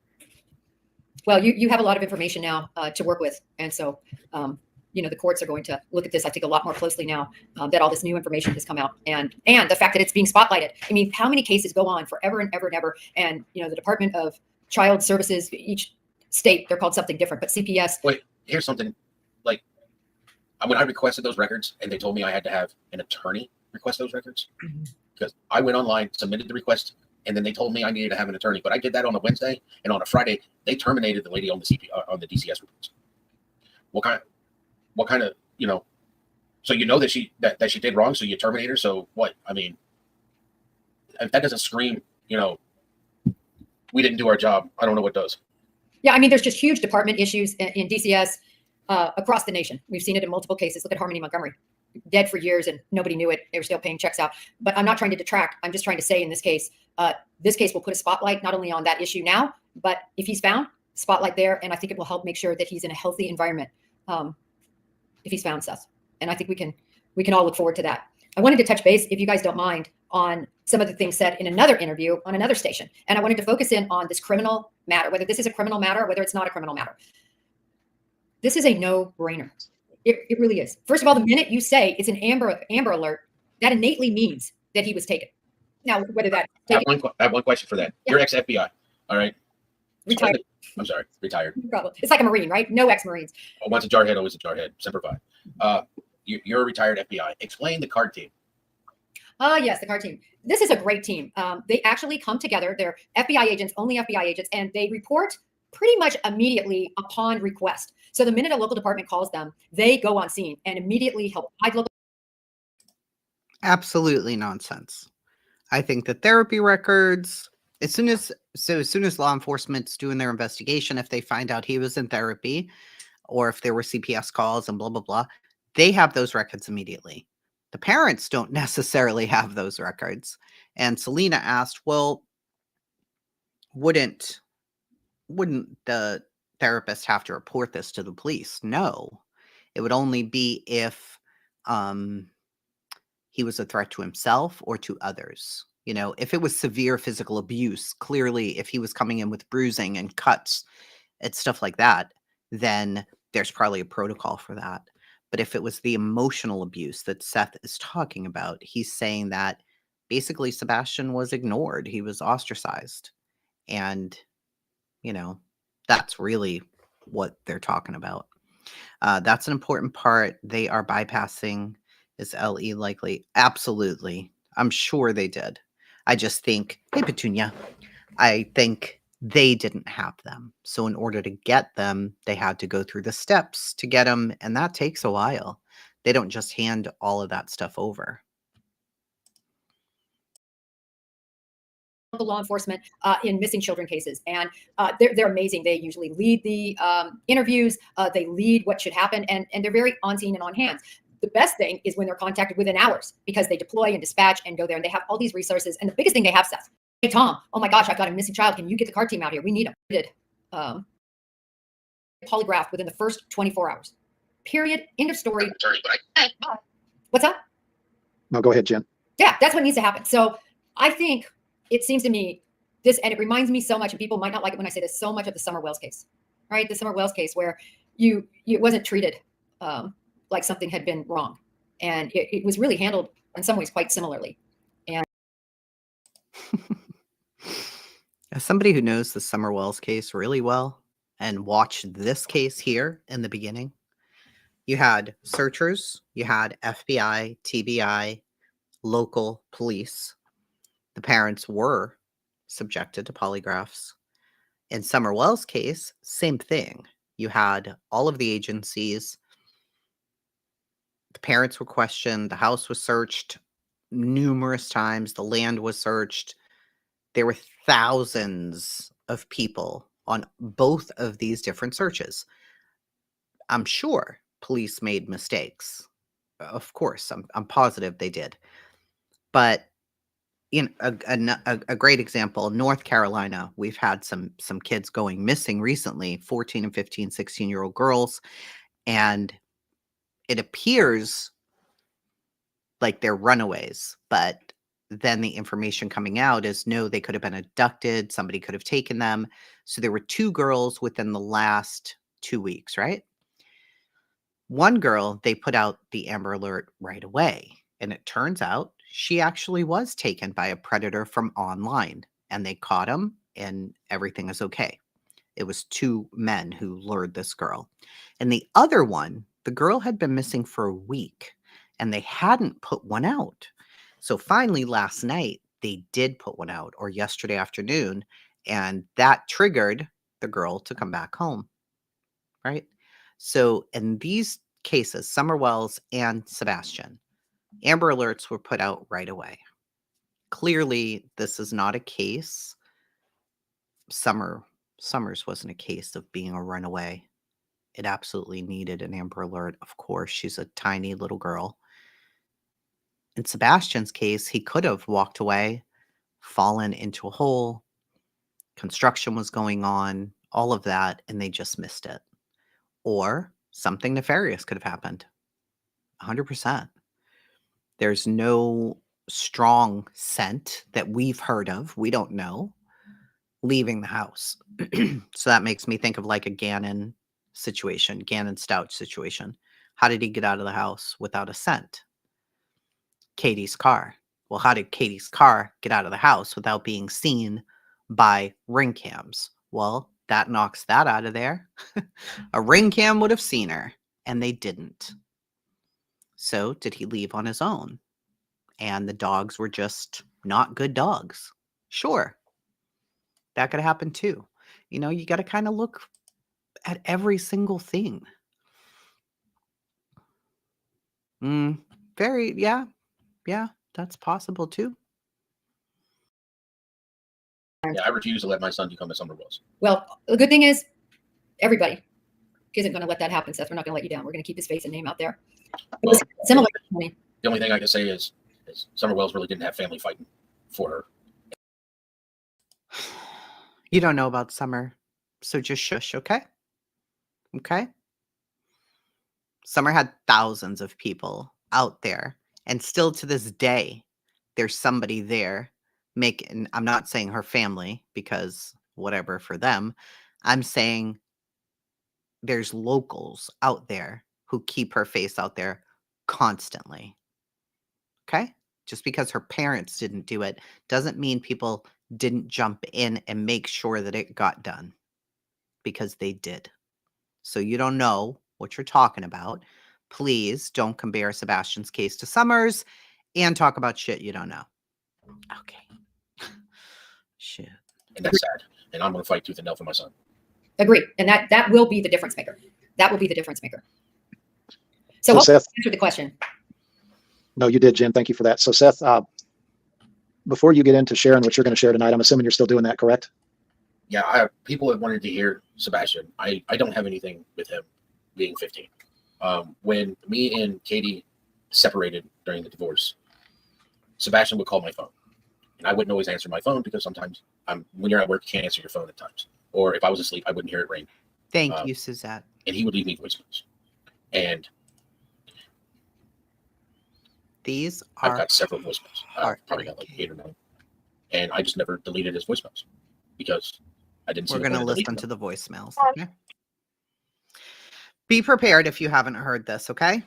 Well, you have a lot of information now to work with, and so the courts are going to look at this, I think, a lot more closely now that all this new information has come out, and the fact that it's being spotlighted. I mean, how many cases go on forever and ever and ever? And the Department of Child Services, each state, they're called something different, but CPS. Wait, here's something. Like, when I requested those records and they told me I had to have an attorney request those records, Mhm. because I went online, submitted the request, and then they told me I needed to have an attorney. But I did that on a Wednesday, and on a Friday they terminated the lady on the on the DCS reports. What kind of So that she did wrong, so you terminate her. So what? I mean, if that doesn't scream, we didn't do our job, I don't know what does. Yeah, I mean, there's just huge department issues in DCS across the nation. We've seen it in multiple cases. Look at Harmony Montgomery, dead for years and nobody knew it. They were still paying checks out. But I'm not trying to detract. I'm just trying to say in this case will put a spotlight not only on that issue now, but if he's found, spotlight there. And I think it will help make sure that he's in a healthy environment if he's found, Seth. And I think we can all look forward to that. I wanted to touch base, if you guys don't mind, on some of the things said in another interview on another station. And I wanted to focus in on this criminal matter, whether this is a criminal matter or whether it's not a criminal matter. This is a no-brainer. It really is. First of all, the minute you say it's an Amber Alert, that innately means that he was taken. Now, whether that I have one question for that. Yeah. You're ex-FBI, all right? retired, I'm sorry, retired. no problem. It's like a Marine, right? No ex-Marines. Once a jarhead, always a jarhead. Semper Fi. You're a retired FBI. Explain the card team. Yes, the card team. This is a great team. They actually come together. They're FBI agents, only FBI agents, and they report pretty much immediately upon request. So the minute a local department calls them, they go on scene and immediately help hide local. Absolutely nonsense. I think that therapy records, as soon as law enforcement's doing their investigation, if they find out he was in therapy or if there were CPS calls and blah, blah, blah, they have those records immediately. The parents don't necessarily have those records. And Selena asked, well, wouldn't the therapist have to report this to the police? No, it would only be if he was a threat to himself or to others. If it was severe physical abuse, clearly, if he was coming in with bruising and cuts and stuff like that, then there's probably a protocol for that. But if it was the emotional abuse that Seth is talking about, he's saying that basically Sebastian was ignored. He was ostracized. And, that's really what they're talking about. That's an important part. They are bypassing. Is LE likely? Absolutely. I'm sure they did. I just think, hey, Petunia, I think they didn't have them. So in order to get them, they had to go through the steps to get them. And that takes a while. They don't just hand all of that stuff over. Law enforcement in missing children cases, and they're amazing. They usually lead the interviews. They lead what should happen, and they're very on scene and on hand. The best thing is when they're contacted within hours, because they deploy and dispatch and go there, and they have all these resources. And the biggest thing they have, Seth, hey Tom, oh my gosh, I've got a missing child. Can you get the card team out here? We need them. We did polygraphed within the first 24 hours. Period. End of story. What's up? No, go ahead, Jen. Yeah, that's what needs to happen. So I think it seems to me this, and it reminds me so much, and people might not like it when I say this, so much of the Summer Wells case, right? The Summer Wells case where it wasn't treated like something had been wrong. And it was really handled in some ways quite similarly. And as somebody who knows the Summer Wells case really well and watched this case here in the beginning, you had searchers, you had FBI, TBI, local police. The parents were subjected to polygraphs. In Summer Wells' case, same thing. You had all of the agencies. The parents were questioned. The house was searched numerous times. The land was searched. There were thousands of people on both of these different searches. I'm sure police made mistakes. Of course, I'm positive they did. But a great example, North Carolina, we've had some kids going missing recently, 14 and 15, 16-year-old girls, and it appears like they're runaways, but then the information coming out is no, they could have been abducted, somebody could have taken them. So there were 2 girls within the last 2 weeks, right? One girl, they put out the Amber Alert right away, and it turns out she actually was taken by a predator from online, and they caught him and everything is okay. It was 2 men who lured this girl. And the other one, The girl had been missing for a week and they hadn't put one out. So finally, last night, they did put one out, or yesterday afternoon, and that triggered the girl to come back home, right? So in these cases, Summer Wells and Sebastian, Amber Alerts were put out right away. Clearly, this is not a case. Summers wasn't a case of being a runaway. It absolutely needed an Amber Alert. Of course, she's a tiny little girl. In Sebastian's case, he could have walked away, fallen into a hole, construction was going on, all of that, and they just missed it. Or something nefarious could have happened. 100%. There's no strong scent that we've heard of, we don't know, leaving the house. So that makes me think of like a Gannon situation, Gannon Stouch situation. How did he get out of the house without a scent? Katie's car. Well, how did Katie's car get out of the house without being seen by ring cams? Well, that knocks that out of there. A ring cam would have seen her, and they didn't. So did he leave on his own? And the dogs were just not good dogs. Sure. That could happen too. You know, you got to kind of look at every single thing. Yeah, that's possible too. Yeah, I refuse to let my son become a Summer Wells. Well, the good thing is everybody isn't going to let that happen, Seth. We're not going to let you down. We're going to keep his face and name out there. Well, Similar. The only thing I can say is Summer Wells really didn't have family fighting for her. You don't know about Summer, so just shush, okay? Okay? Summer had thousands of people out there, and still to this day, there's somebody there making, I'm not saying her family, because whatever for them. I'm saying there's locals out there who keep her face out there constantly. Okay? Just because her parents didn't do it doesn't mean people didn't jump in and make sure that it got done, because they did. So you don't know what you're talking about. Please don't compare Sebastian's case to Summer's and talk about shit you don't know. Okay. Shit. And that's sad. And I'm going to fight tooth and nail for my son. Agree. And that will be the difference maker. That will be the difference maker. So So Seth, answer the question. No, you did, Jen. Thank you for that. So Seth, before you get into sharing what you're going to share tonight, I'm assuming you're still doing that, correct? Yeah, people have wanted to hear Sebastian. I don't have anything with him being 15. When me and Katie separated during the divorce, Sebastian would call my phone. And I wouldn't always answer my phone because sometimes when you're at work, you can't answer your phone at times. Or if I was asleep, I wouldn't hear it ring. Thank you, Suzette. And he would leave me voicemails. And these are I've got several voicemails. I've probably got like 8 or 9. And I just never deleted his voicemails because I didn't see We're the going to point of listen deleting to them. the voicemails. Okay? Be prepared if you haven't heard this, okay?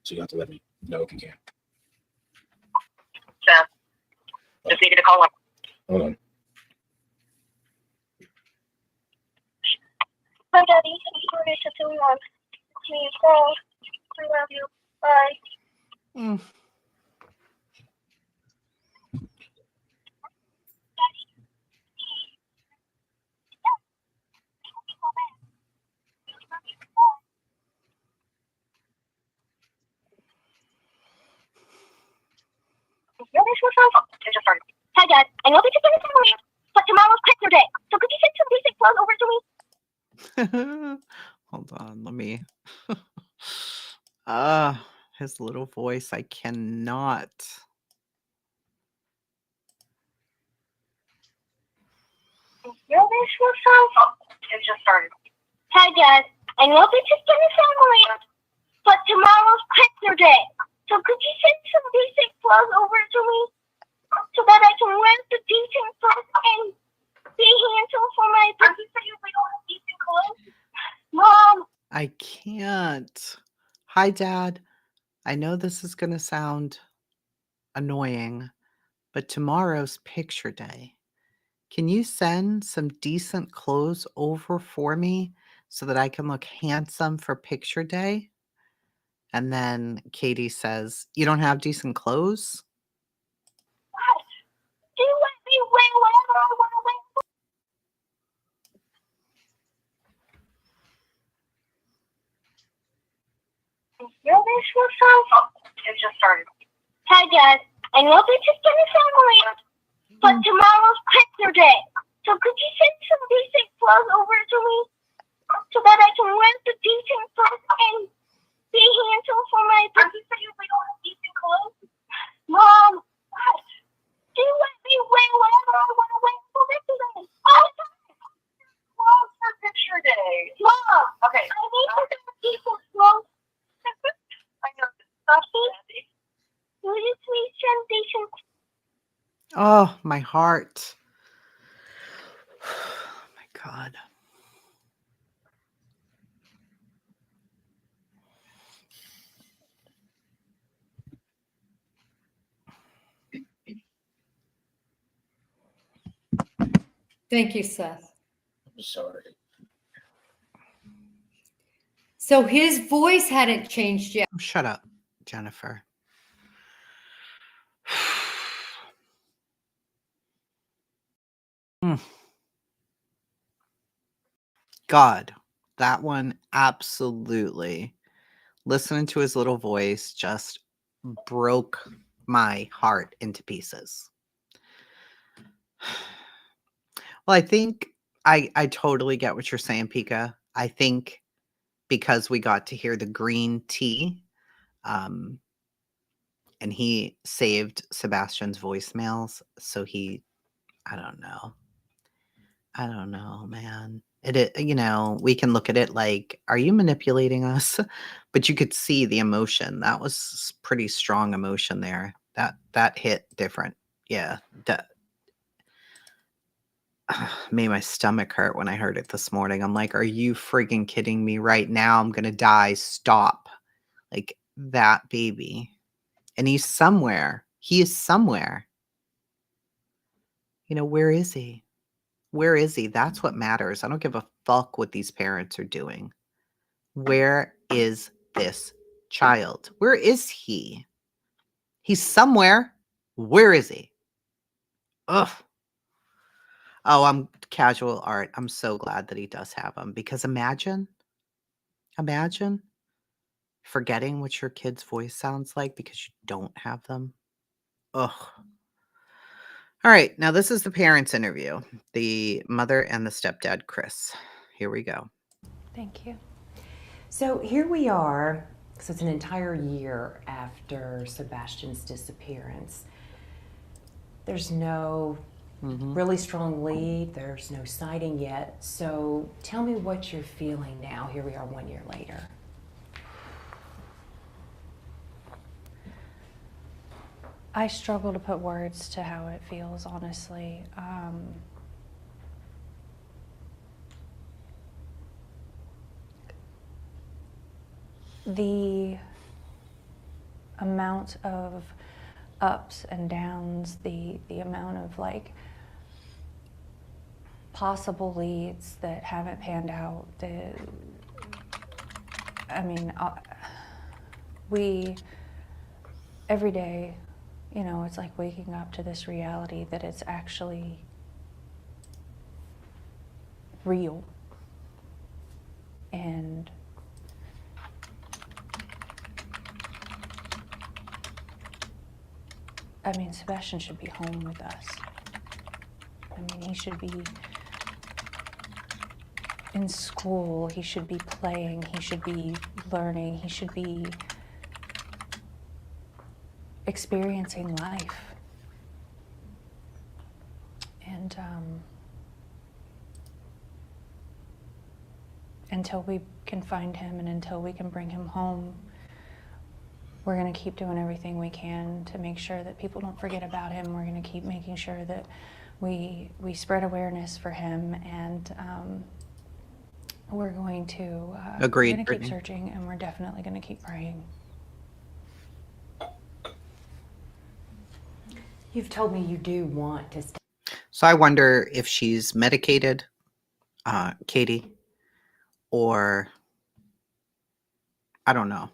So you have to let me know if you can. Seth, just needed to call him. Hold on. Hi, Daddy. I'm sorry to tell you I'm being called. I love you. Bye. Your dish was on. It just started. Hi, Dad. I know that you're going to family, but tomorrow's picture day. So could you send some basic clothes over to me? Hold on, let me. His little voice, I cannot. Your dish was on. It just started. Hi, Dad. I know that you're going to family, but tomorrow's picture day. So could you send some basic clothes over to me so that I can wear the decent clothes and be handsome for my baby? So you don't have decent clothes? Mom. I can't. Hi, Dad. I know this is going to sound annoying, but tomorrow's picture day. Can you send some decent clothes over for me so that I can look handsome for picture day? And then Katie says, you don't have decent clothes? What? Do you let me wear whatever I want to wear? Your visual sound? It just started. Hi, Dad. I know this is gonna sound weird, but tomorrow's picture day. So could you send some decent clothes over to me so that I can wear the decent clothes and be handsome for my picture? Are you saying we don't have decent clothes? Mom, what? Do you let me wear whatever I want to wear for picture day? All the time. Clothes for picture day. Mom, okay. I need to wear decent clothes. I know this stuff. Will you please send decent clothes? Oh, my heart. Oh, my God. Thank you, Seth. I'm sorry. So his voice hadn't changed yet. Oh, shut up, Jennifer. Hmm. God, that one absolutely. Listening to his little voice just broke my heart into pieces. Well, I think I totally get what you're saying, Pika. I think because we got to hear the green tea, and he saved Sebastian's voicemails, so I don't know. I don't know, man. We can look at it like, are you manipulating us? But you could see the emotion. That was pretty strong emotion there. That hit different. Yeah. That made my stomach hurt when I heard it this morning. I'm like, are you freaking kidding me right now? I'm going to die. Stop. Like that baby. And he's somewhere. He is somewhere. Where is he? Where is he? That's what matters. I don't give a fuck what these parents are doing. Where is this child? Where is he? He's somewhere. Where is he? Ugh. Oh, I'm casual art. I'm so glad that he does have them, because imagine forgetting what your kid's voice sounds like because you don't have them. Ugh. All right. Now, this is the parents' interview, the mother and the stepdad, Chris. Here we go. Thank you. So here we are. So it's an entire year after Sebastian's disappearance. There's no really strong lead. There's no sighting yet. So tell me what you're feeling now. Here we are 1 year later. I struggle to put words to how it feels, honestly. The amount of ups and downs, the amount of possible leads that haven't panned out. We every day, it's like waking up to this reality that it's actually real. And Sebastian should be home with us. He should be in school, he should be playing, he should be learning, he should be experiencing life. And until we can find him and until we can bring him home, we're going to keep doing everything we can to make sure that people don't forget about him. We're going to keep making sure that we spread awareness for him, and we're going to Agreed, we're going to keep Brittany. searching, and we're definitely going to keep praying. You've told me you do want to stay. So I wonder if she's medicated, Katie, or I don't know.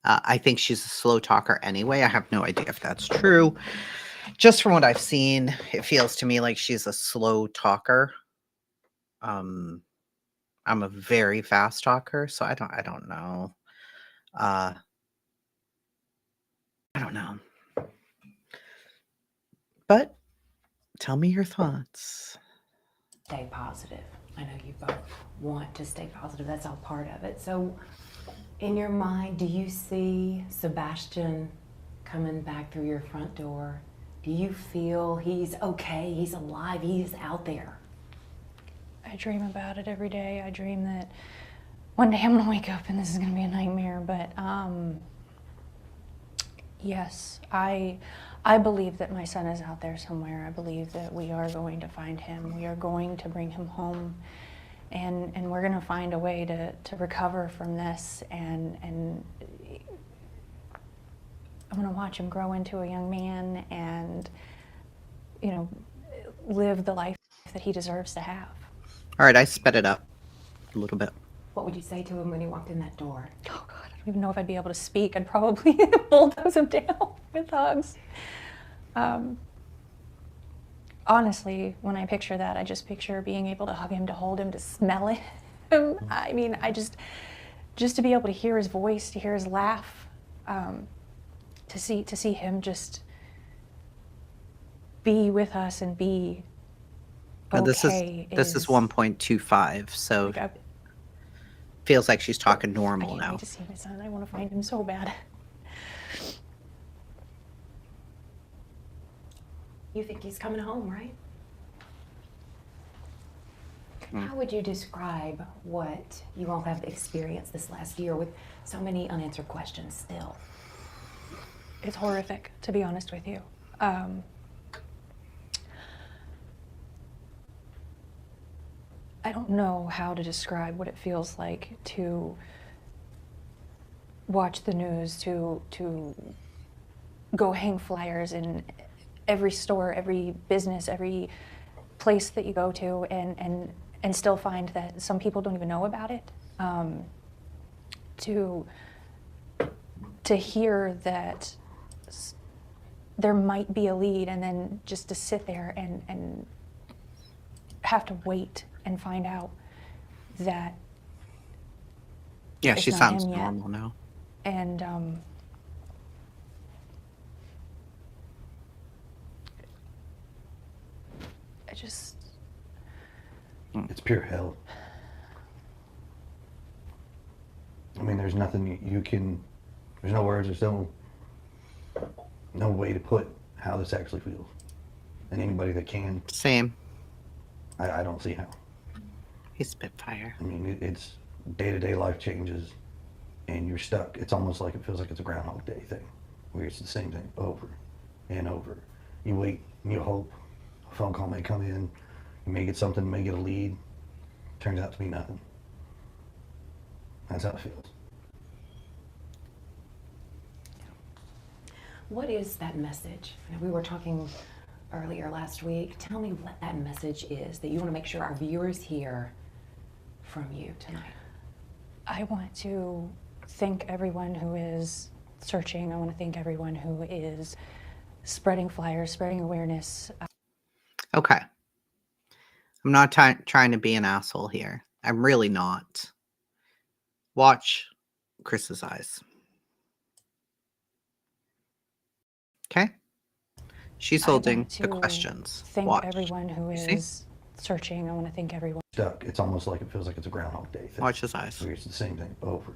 I think she's a slow talker anyway. I have no idea if that's true. Just from what I've seen, it feels to me like she's a slow talker. I'm a very fast talker, so I don't know. I don't know. But tell me your thoughts. Stay positive. I know you both want to stay positive. That's all part of it. So, in your mind, do you see Sebastian coming back through your front door? Do you feel he's okay? He's alive. He's out there. I dream about it every day. I dream that one day I'm gonna wake up and this is gonna be a nightmare. But yes, I believe that my son is out there somewhere. I believe that we are going to find him. We are going to bring him home, and we're gonna find a way to recover from this. And I'm gonna watch him grow into a young man, and live the life that he deserves to have. All right, I sped it up a little bit. What would you say to him when he walked in that door? Oh God, I don't even know if I'd be able to speak. I'd probably bulldoze him down with hugs. Honestly, when I picture that, I just picture being able to hug him, to hold him, to smell it. I mean, I just to be able to hear his voice, to hear his laugh, to see him just be with us and be Now, okay. this is 1.25, so Like, feels like she's talking I normal can't now. wait to see my son. I want to find him so bad. You think he's coming home, right? Mm. How would you describe what you all have experienced this last year with so many unanswered questions still? It's horrific, to be honest with you. I don't know how to describe what it feels like to watch the news, to go hang flyers in every store, every business, every place that you go to, and still find that some people don't even know about it. To hear that there might be a lead, and then just to sit there and have to wait and find out that Yeah, it's she not sounds him yet. normal now. And I just, It's pure hell. I mean, there's nothing you can, there's no words, there's no way to put how this actually feels. And anybody that can, Same. I don't see how. He's Spitfire. I mean, it's day-to-day life changes and you're stuck. It's almost like it feels like it's a Groundhog Day thing, where it's the same thing over and over. You wait and you hope a phone call may come in, you may get something, may get a lead, turns out to be nothing. That's how it feels. What is that message? You know, we were talking earlier last week. Tell me what that message is that you want to make sure our viewers hear from you tonight. I want to thank everyone who is searching. I want to thank everyone who is spreading flyers, spreading awareness. Okay. I'm not trying to be an asshole here. I'm really not. Watch Chris's eyes. Okay? She's holding the questions. Thank Watch. everyone who You see? is searching. I want to thank everyone. Stuck. It's almost like it feels like it's a Groundhog Day thing. Watch his eyes. Where it's the same thing over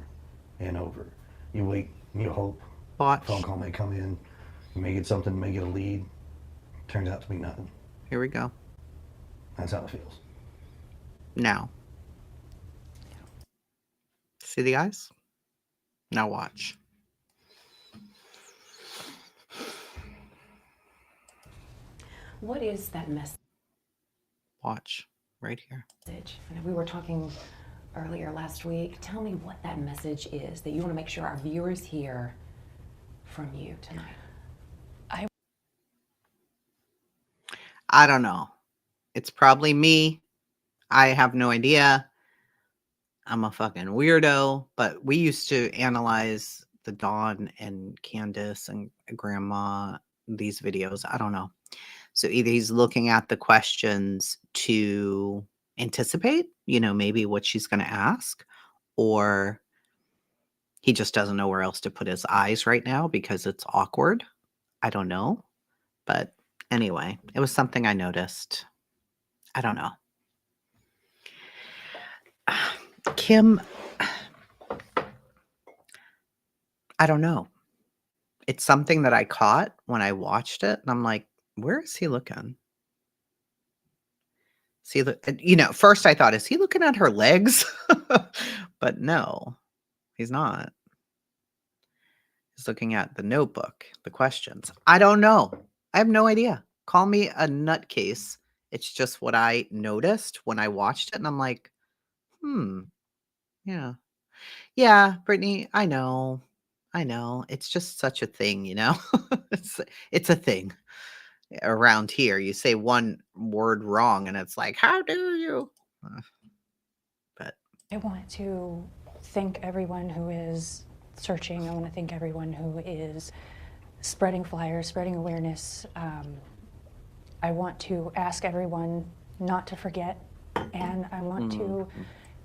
and over. You wait and you hope Watch. a phone call may come in, you may get something, may get a lead, turns out to be nothing. Here we go. That's how it feels. Now. See the eyes? Now watch. What is that message? Watch. Right here. I know we were talking earlier last week. Tell me what that message is that you want to make sure our viewers hear from you tonight. I don't know. It's probably me. I have no idea. I'm a fucking weirdo, but we used to analyze the Dawn and Candace and Grandma, these videos. I don't know. So either he's looking at the questions to anticipate, maybe what she's going to ask, or he just doesn't know where else to put his eyes right now because it's awkward. I don't know. But anyway, it was something I noticed. I don't know. Kim, I don't know. It's something that I caught when I watched it, and I'm like, where is he looking? See, first I thought, is he looking at her legs? But no, he's not. He's looking at the notebook, the questions. I don't know. I have no idea. Call me a nutcase. It's just what I noticed when I watched it, and I'm like, yeah. Yeah, Brittany, I know. It's just such a thing, It's a thing around here. You say one word wrong, and it's like, how dare you? But I want to thank everyone who is searching. I want to thank everyone who is spreading flyers, spreading awareness. I want to ask everyone not to forget, and I want to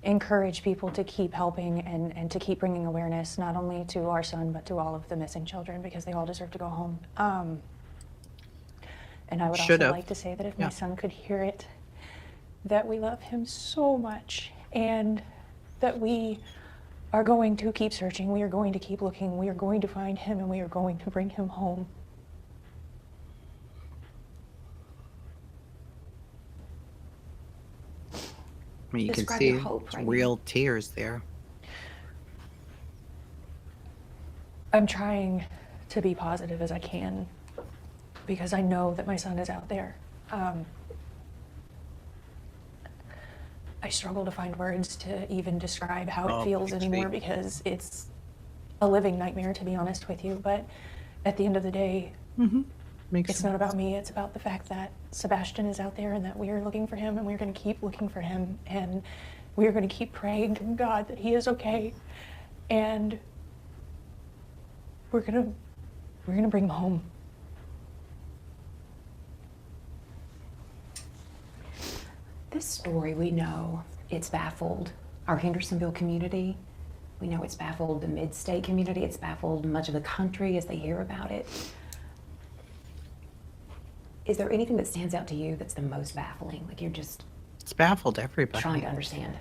encourage people to keep helping and to keep bringing awareness, not only to our son, but to all of the missing children, because they all deserve to go home. And I would also like to say that if my son could hear it, that we love him so much, and that we are going to keep searching, we are going to keep looking, we are going to find him, and we are going to bring him home. I mean, you Describe can your see hope right real tears there. I'm trying to be positive as I can, because I know that my son is out there. I struggle to find words to even describe how it feels anymore, because it's a living nightmare, to be honest with you. But at the end of the day, it's not about me. It's about the fact that Sebastian is out there and that we are looking for him, and we're going to keep looking for him, and we are going to keep praying to God that he is okay, and we're going to bring him home. This story, we know it's baffled our Hendersonville community. We know it's baffled the mid-state community. It's baffled much of the country as they hear about it. Is there anything that stands out to you that's the most baffling? Like, you're just It's baffled everybody. trying to understand.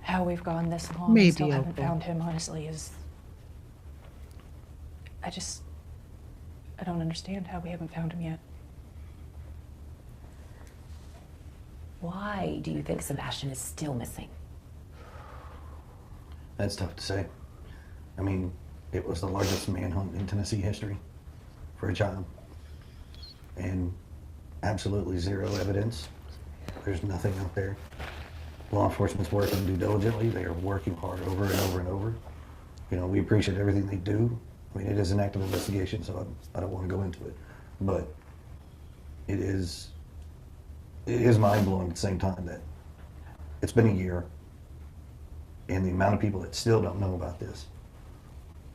How we've gone this long Maybe and still haven't Opal. found him, honestly, is... I don't understand how we haven't found him yet. Why do you think Sebastian is still missing? That's tough to say. I mean, it was the largest manhunt in Tennessee history for a child. And absolutely zero evidence. There's nothing out there. Law enforcement's working due diligently. They are working hard over and over and over. We appreciate everything they do. I mean, it is an active investigation, so I don't want to go into it. But it is mind-blowing at the same time that it's been a year, and the amount of people that still don't know about this,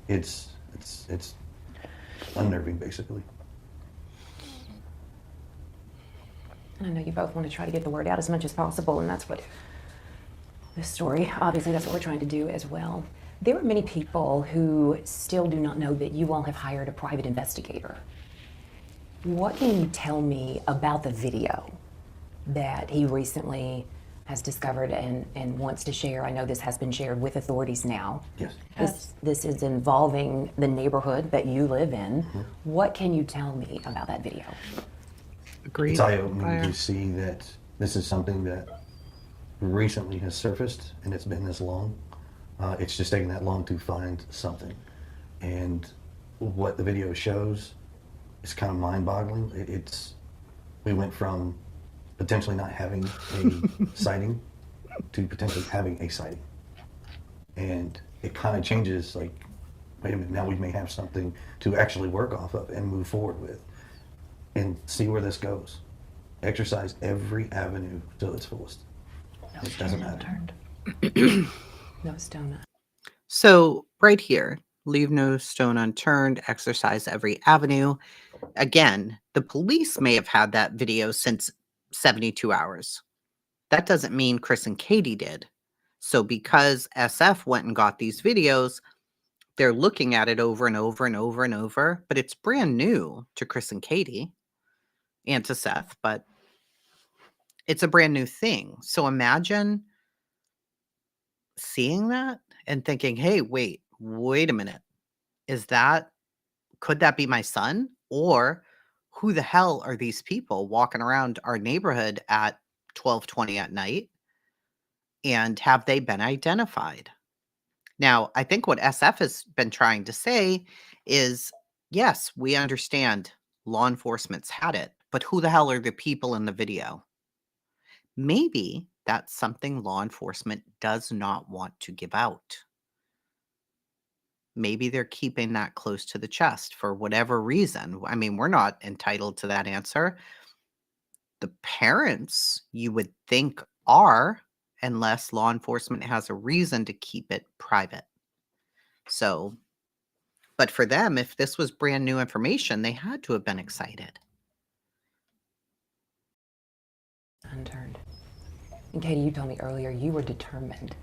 it's unnerving, basically. I know you both want to try to get the word out as much as possible, and that's what this story, obviously that's what we're trying to do as well. There are many people who still do not know that you all have hired a private investigator. What can you tell me about the video that he recently has discovered and wants to share? I know this has been shared with authorities now. Yes. This is involving the neighborhood that you live in. What can you tell me about that video? Agreed. It's eye-opening to see that this is something that recently has surfaced, and it's been this long. It's just taken that long to find something. And what the video shows is kind of mind-boggling. We went from potentially not having a sighting to potentially having a sighting. And it kind of changes, like, wait a minute, now we may have something to actually work off of and move forward with and see where this goes. Exercise every avenue till its fullest. No It doesn't stone matter. unturned. No stone. So, right here, leave no stone unturned, exercise every avenue. Again, the police may have had that video since 72 hours. That doesn't mean Chris and Katie did. So, because SF went and got these videos, they're looking at it over and over and over and over, but it's brand new to Chris and Katie and to Seth, but it's a brand new thing. So, imagine seeing that and thinking, hey, wait a minute. Could that be my son? Or who the hell are these people walking around our neighborhood at 12:20 at night? And have they been identified? Now, I think what SF has been trying to say is, yes, we understand law enforcement's had it, but who the hell are the people in the video? Maybe that's something law enforcement does not want to give out. Maybe they're keeping that close to the chest for whatever reason. I mean, we're not entitled to that answer. The parents, you would think, are, unless law enforcement has a reason to keep it private. So, but for them, if this was brand new information, they had to have been excited. Unturned. And Katie, you told me earlier you were determined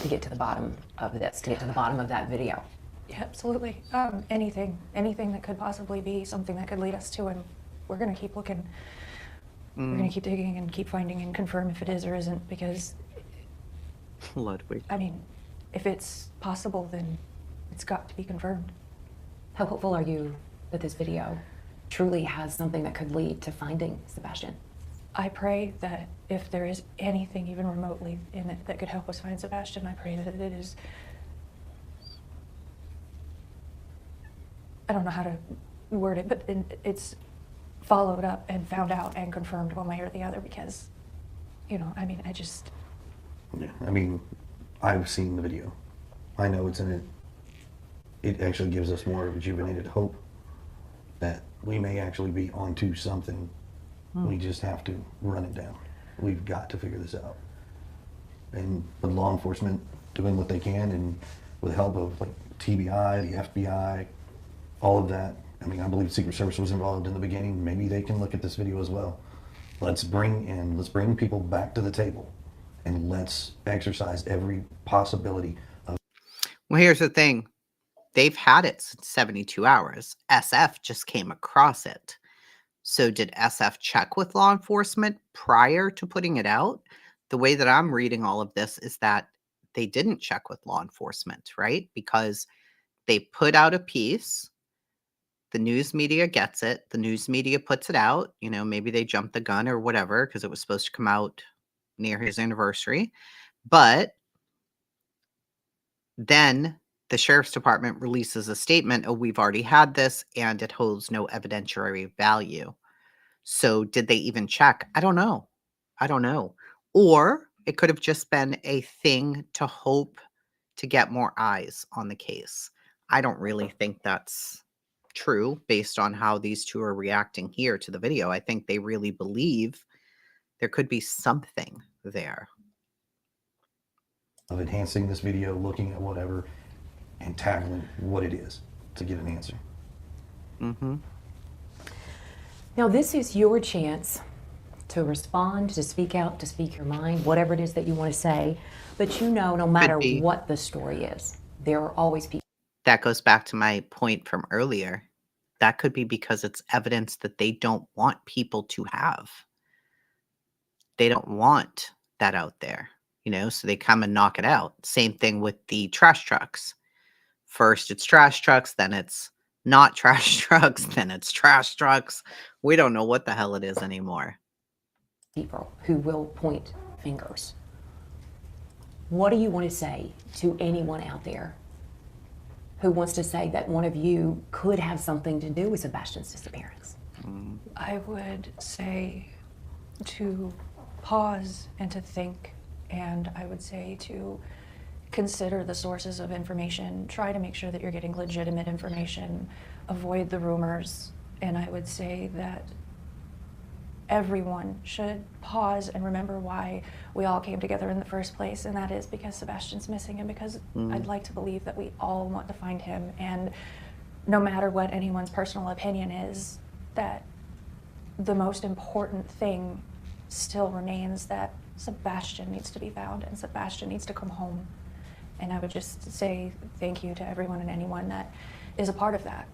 to get to the bottom of this, to get to the bottom of that video. Yeah, absolutely. Anything that could possibly be something that could lead us to him. We're going to keep looking. We're going to keep digging and keep finding and confirm if it is or isn't, because, Ludwig. I mean, if it's possible, then it's got to be confirmed. How hopeful are you that this video truly has something that could lead to finding Sebastian? I pray that if there is anything even remotely in it that could help us find Sebastian, I pray that it is, I don't know how to word it, but it's followed up and found out and confirmed one way or the other, because, you know, I mean, Yeah, I mean, I've seen the video. I know it's in it. It actually gives us more rejuvenated hope that we may actually be onto something. We just have to run it down. We've got to figure this out. And with law enforcement doing what they can, and with the help of like TBI, the FBI, all of that. I mean, I believe Secret Service was involved in the beginning. Maybe they can look at this video as well. Let's bring people back to the table, and let's exercise every possibility of. Well, here's the thing. They've had it since 72 hours. SF just came across it. So did SF check with law enforcement prior to putting it out? The way that I'm reading all of this is that they didn't check with law enforcement, right? Because they put out a piece. The news media gets it. The news media puts it out. You know, maybe they jumped the gun or whatever because it was supposed to come out near his anniversary. But then the sheriff's department releases a statement, oh, we've already had this and it holds no evidentiary value. So did they even check? I don't know. Or it could have just been a thing to hope to get more eyes on the case. I don't really think that's true based on how these two are reacting here to the video. I think they really believe there could be something there. Of enhancing this video, looking at whatever, and tackling what it is to get an answer. Now, this is your chance to respond, to speak out, to speak your mind, whatever it is that you want to say. But you know, no matter what the story is, there are always people. That goes back to my point from earlier. That could be because it's evidence that they don't want people to have. They don't want that out there, you know, so they come and knock it out. Same thing with the trash trucks. First it's trash trucks, then it's not trash trucks, then it's trash trucks. We don't know what the hell it is anymore. People who will point fingers. What do you want to say to anyone out there who wants to say that one of you could have something to do with Sebastian's disappearance? I would say to pause and to think, and I would say to consider the sources of information. Try to make sure that you're getting legitimate information. Avoid the rumors. And I would say that everyone should pause and remember why we all came together in the first place, and that is because Sebastian's missing, and because I'd like to believe that we all want to find him, and no matter what anyone's personal opinion is, that the most important thing still remains that Sebastian needs to be found and Sebastian needs to come home. And I would just say thank you to everyone and anyone that is a part of that.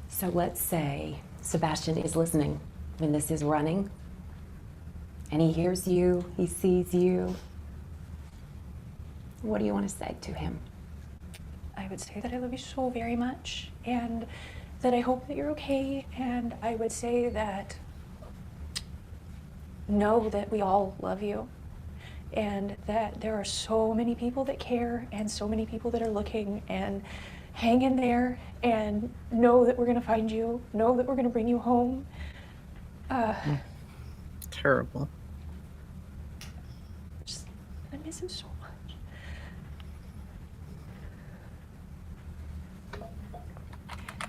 So let's say Sebastian is listening when this is running, and he hears you, he sees you. What do you want to say to him? I would say that I love you so very much, and that I hope that you're okay, and I would say that know that we all love you, and that there are so many people that care and so many people that are looking, and hang in there and know that we're going to find you, know that we're going to bring you home. Terrible. I miss him so much.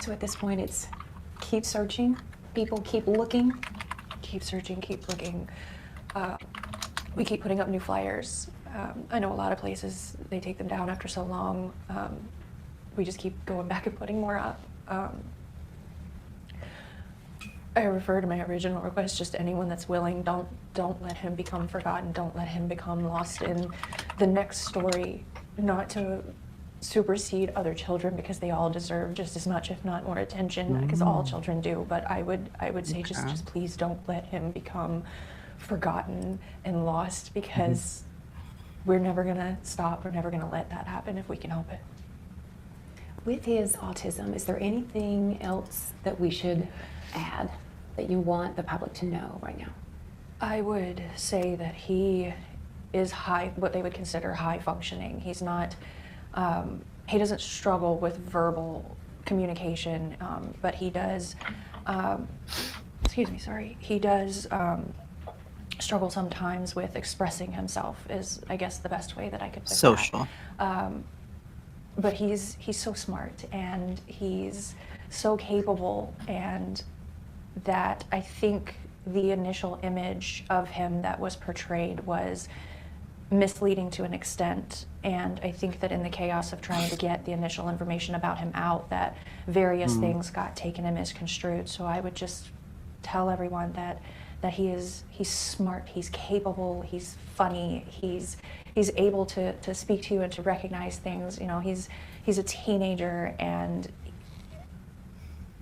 So at this point, it's keep searching. People keep looking. Keep searching, keep looking. We keep putting up new flyers. I know a lot of places, they take them down after so long. We just keep going back and putting more up. I refer to my original request, just anyone that's willing, don't let him become forgotten. Don't let him become lost in the next story, not to supersede other children, because they all deserve just as much, if not more attention, because all children do. But I would say just please don't let him become forgotten and lost, because we're never gonna stop. We're never gonna let that happen if we can help it. With his autism, is there anything else that we should add that you want the public to know right now? I would say that he is what they would consider high functioning. He's not, he doesn't struggle with verbal communication, but he does, he does struggle sometimes with expressing himself, is I guess the best way that I could put Social. that. But he's so smart, and he's so capable, and that I think the initial image of him that was portrayed was misleading to an extent. And I think that in the chaos of trying to get the initial information about him out, that various things got taken and misconstrued. So I would just tell everyone that he's smart, he's capable, he's funny, he's able to speak to you and to recognize things. You know, he's a teenager, and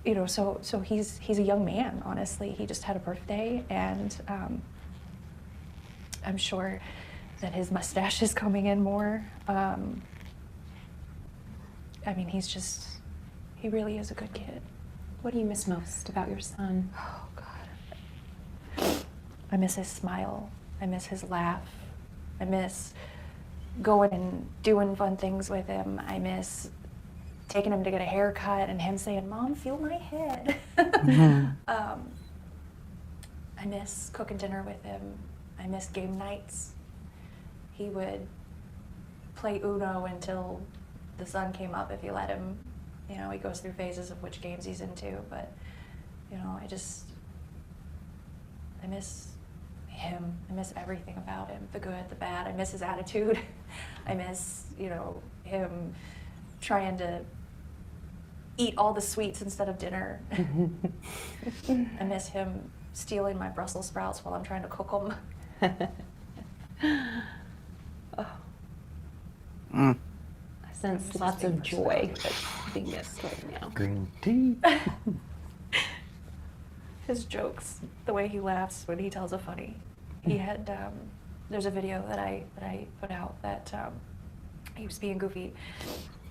you know, so he's a young man. Honestly, he just had a birthday, and I'm sure that his mustache is coming in more. I mean, he really is a good kid. What do you miss most about your son? Oh God, I miss his smile. I miss his laugh. I miss going and doing fun things with him. I miss taking him to get a haircut and him saying, "Mom, feel my head." I miss cooking dinner with him. I miss game nights. He would play Uno until the sun came up if you let him. You know, he goes through phases of which games he's into, but you know, I miss him. I miss everything about him, the good, the bad. I miss his attitude. I miss, you know, him trying to eat all the sweets instead of dinner. I miss him stealing my Brussels sprouts while I'm trying to cook them. I sense lots of joy that's being missed right now. Green tea. His jokes, the way he laughs when he tells a funny. He had, there's a video that I put out that he was being goofy,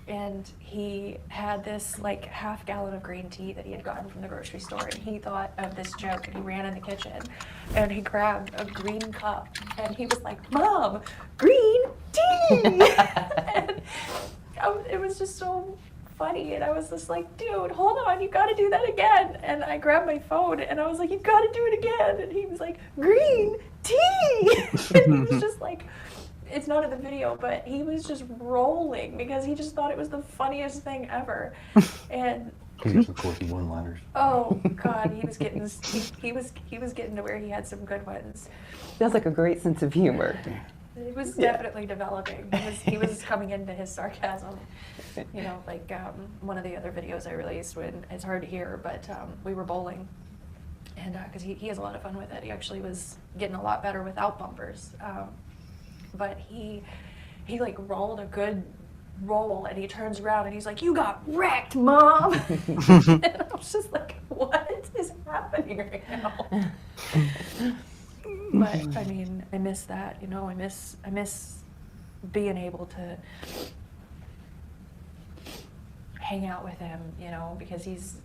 and he had this like half gallon of green tea that he had gotten from the grocery store, and he thought of this joke, and he ran in the kitchen and he grabbed a green cup and he was like, "Mom, green tea!" And it was just so funny, and I was just like, "Dude, hold on, you gotta do that again." And I grabbed my phone and I was like, "You gotta do it again." And he was like, "Green tea!" And he was just like, it's not in the video, but he was just rolling because he just thought it was the funniest thing ever. And He's got some quirky one-liners. Oh God, he was getting he was getting to where he had some good ones. Feels like a great sense of humor. It was definitely developing. He was coming into his sarcasm. You know, like one of the other videos I released when it's hard to hear, but we were bowling, and because he has a lot of fun with it. He actually was getting a lot better without bumpers, but he like rolled a good roll, and he turns around and he's like, "You got wrecked, Mom." And I was just like, "What is happening right now?" But I mean, I miss that. You know, I miss being able to hang out with him. You know, because he's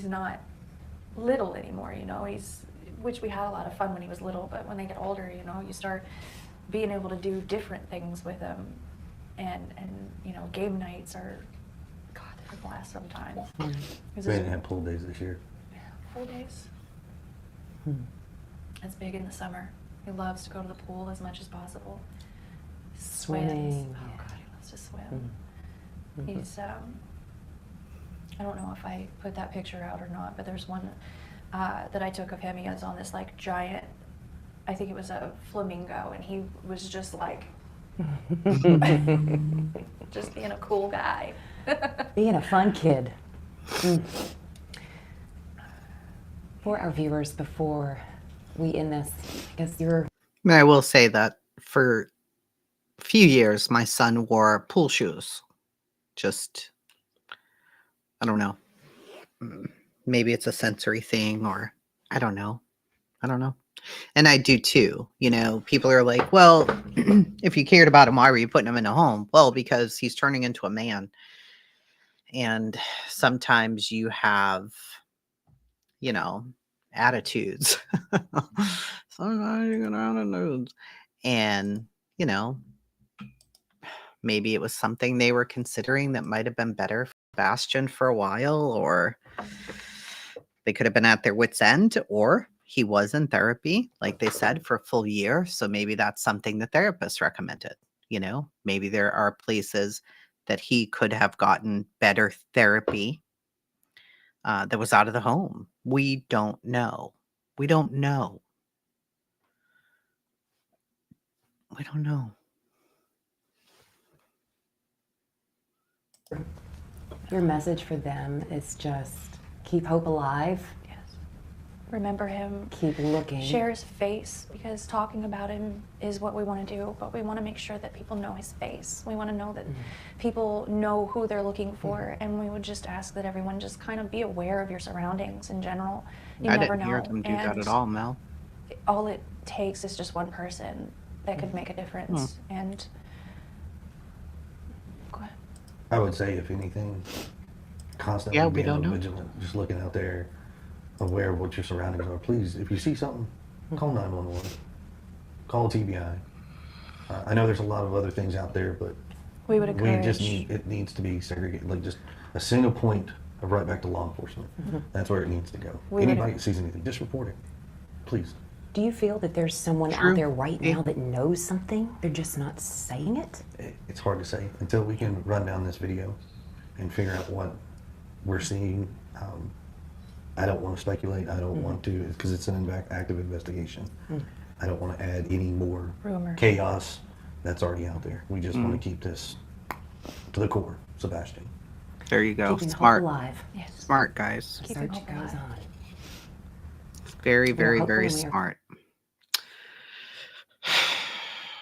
not little anymore. You know, which we had a lot of fun when he was little, but when they get older, you know, you start being able to do different things with him, and you know, game nights are, God, they're a blast sometimes. We didn't have pool days this year. Yeah, full days. It's big in the summer. He loves to go to the pool as much as possible. Swims. Swimming. Oh God, he loves to swim. He's I don't know if I put that picture out or not, but there's one that I took of him. He was on this like giant, I think it was a flamingo, and he was just like, just being a cool guy. Being a fun kid. For our viewers, before we end this, I guess I will say that for a few years, my son wore pool shoes. Just, I don't know. Maybe it's a sensory thing, or I don't know. And I do too. You know, people are like, well, if you cared about him, why were you putting him in a home? Well, because he's turning into a man. And sometimes you have, you know, attitudes. Sometimes you get attitudes. And, you know, maybe it was something they were considering that might have been better for Sebastian for a while, or they could have been at their wits' end, or he was in therapy, like they said, for a full year. So maybe that's something the therapist recommended. You know, maybe there are places that he could have gotten better therapy that was out of the home. We don't know. We don't know. your message for them is just keep hope alive. Yes. Remember him. Keep looking. Share his face, because talking about him is what we want to do, but we want to make sure that people know his face. We want to know that people know who they're looking for, and we would just ask that everyone just kind of be aware of your surroundings in general. You I never didn't know. hear them do that at all, Mel. All it takes is just one person that could make a difference. And go ahead. I would say, if anything, constantly Yeah, we being don't know. vigilant, just looking out there, aware of what your surroundings are. Please, if you see something, call 911, call TBI. I know there's a lot of other things out there, but We would encourage. we just it needs to be segregated, like just a single point of right back to law enforcement. That's where it needs to go. We would- Anybody that sees anything, just report it, please. Do you feel that there's someone True. out there right Yeah. now that knows something? They're just not saying it? It's hard to say until we can run down this video and figure out what we're seeing. I don't want to speculate. I don't want to, because it's an active investigation. I don't want to add any more Rumor. chaos that's already out there. We just want to keep this to the core, Sebastian. There you go. Keeping Smart. hope alive. Yes. Smart, guys. Keeping Search hope goes alive. on. Very, very, hopefully very we are- smart.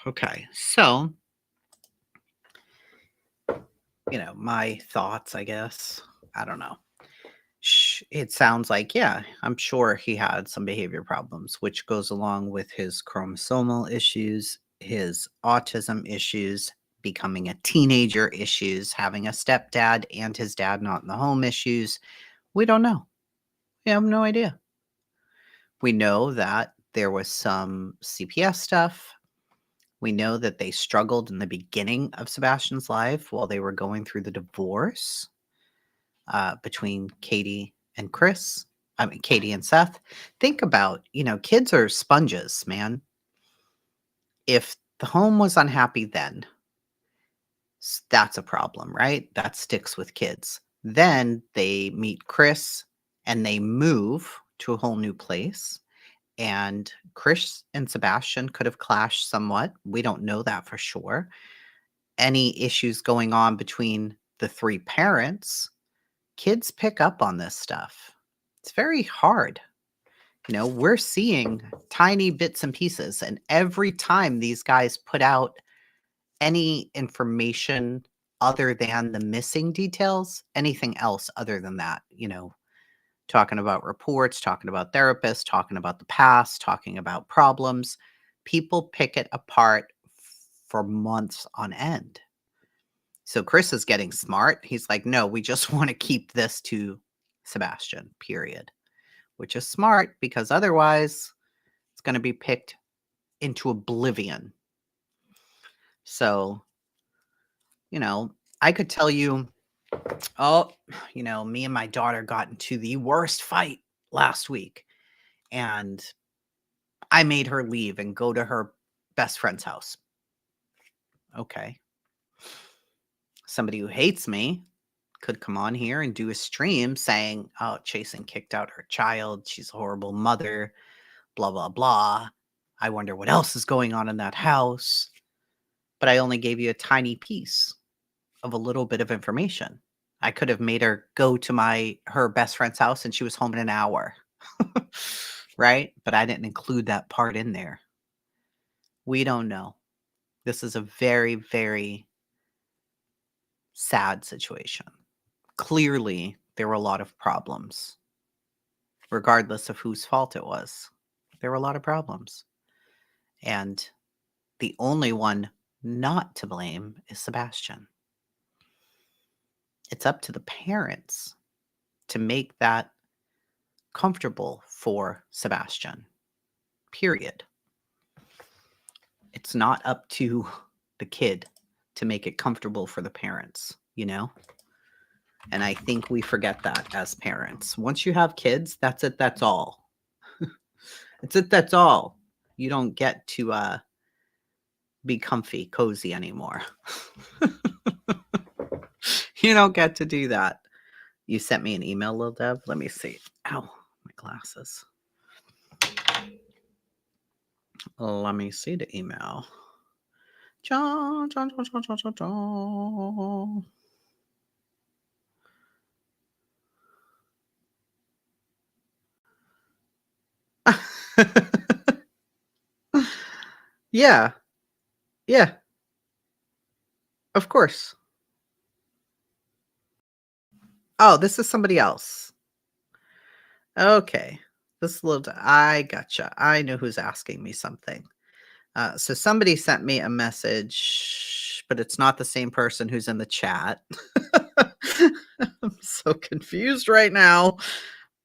Okay, so, you know, my thoughts, I guess. I don't know. It sounds like, yeah, I'm sure he had some behavior problems, which goes along with his chromosomal issues, his autism issues, becoming a teenager issues, having a stepdad and his dad not in the home issues. We don't know. We have no idea. We know that there was some CPS stuff. We know that they struggled in the beginning of Sebastian's life while they were going through the divorce between Katie and Chris. I mean, Katie and Seth. Think about, you know, kids are sponges, man. If the home was unhappy then, that's a problem, right? That sticks with kids. Then they meet Chris and they move to a whole new place. And Chris and Sebastian could have clashed somewhat. We don't know that for sure. Any issues going on between the three parents, kids pick up on this stuff. It's very hard. You know, we're seeing tiny bits and pieces. And every time these guys put out any information other than the missing details, anything else other than that, you know, talking about reports, talking about therapists, talking about the past, talking about problems, people pick it apart for months on end. So Chris is getting smart. He's like, no, we just want to keep this to Sebastian, period. Which is smart because otherwise it's going to be picked into oblivion. So, you know, I could tell you, oh, you know, me and my daughter got into the worst fight last week. And I made her leave and go to her best friend's house. Okay. Somebody who hates me could come on here and do a stream saying, oh, Chasen kicked out her child. She's a horrible mother, blah, blah, blah. I wonder what else is going on in that house. But I only gave you a tiny piece of a little bit of information. I could have made her go to her best friend's house and she was home in an hour. Right? But I didn't include that part in there. We don't know. This is a very, very sad situation. Clearly, there were a lot of problems. Regardless of whose fault it was, there were a lot of problems. And the only one not to blame is Sebastian. It's up to the parents to make that comfortable for Sebastian. Period. It's not up to the kid to make it comfortable for the parents, you know? And I think we forget that as parents. Once you have kids, that's it. That's all. That's it. That's all. You don't get to be comfy, cozy anymore. You don't get to do that. You sent me an email, Lil Dev. Let me see. Ow, my glasses. Let me see the email. John. Yeah. Yeah. Of course. Oh, this is somebody else. Okay. I gotcha. I know who's asking me something. So somebody sent me a message, but it's not the same person who's in the chat. I'm so confused right now.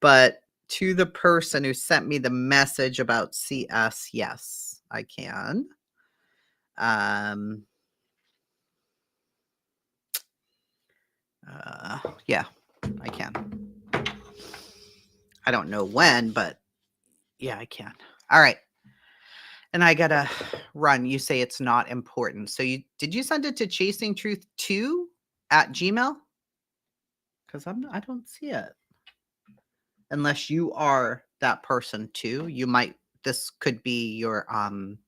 But to the person who sent me the message about CS, yes, I can. Yeah, I can. I don't know when, but yeah, I can. All right. And I gotta run. You say it's not important. So did you send it to chasingtruth2@gmail? Because I don't see it. Unless you are that person too. This could be your an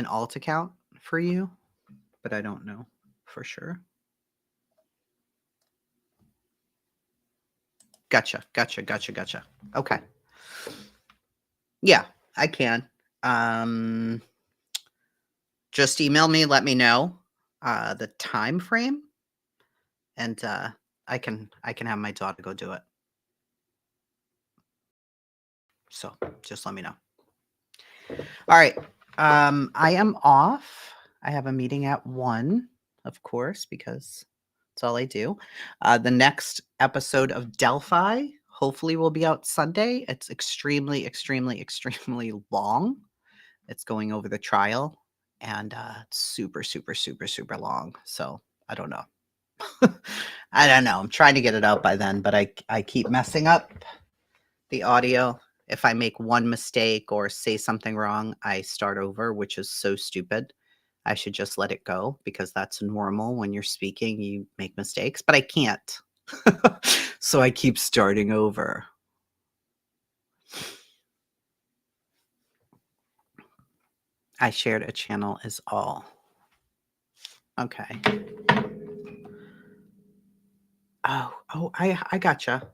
alt account for you, but I don't know for sure. Gotcha. Okay. Yeah, I can. Just email me, let me know the time frame, and I can have my daughter go do it. So just let me know. All right. I am off. I have a meeting at 1, of course, because that's all I do. The next episode of Delphi hopefully will be out Sunday. It's extremely, extremely, extremely long. It's going over the trial, and it's super, super, super, super long. So I don't know. I don't know. I'm trying to get it out by then, but I keep messing up the audio. If I make one mistake or say something wrong, I start over, which is so stupid. I should just let it go because that's normal. When you're speaking, you make mistakes, but I can't. So I keep starting over. I shared a channel is all. Okay. Oh, I gotcha.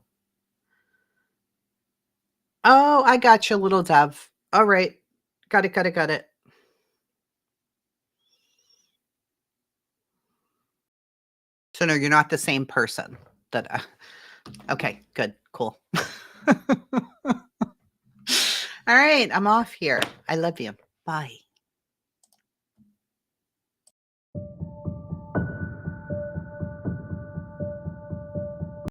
Oh, I gotcha, little dove. All right. Got it. So no, you're not the same person that okay, good, cool. All right, I'm off here. I love you. Bye.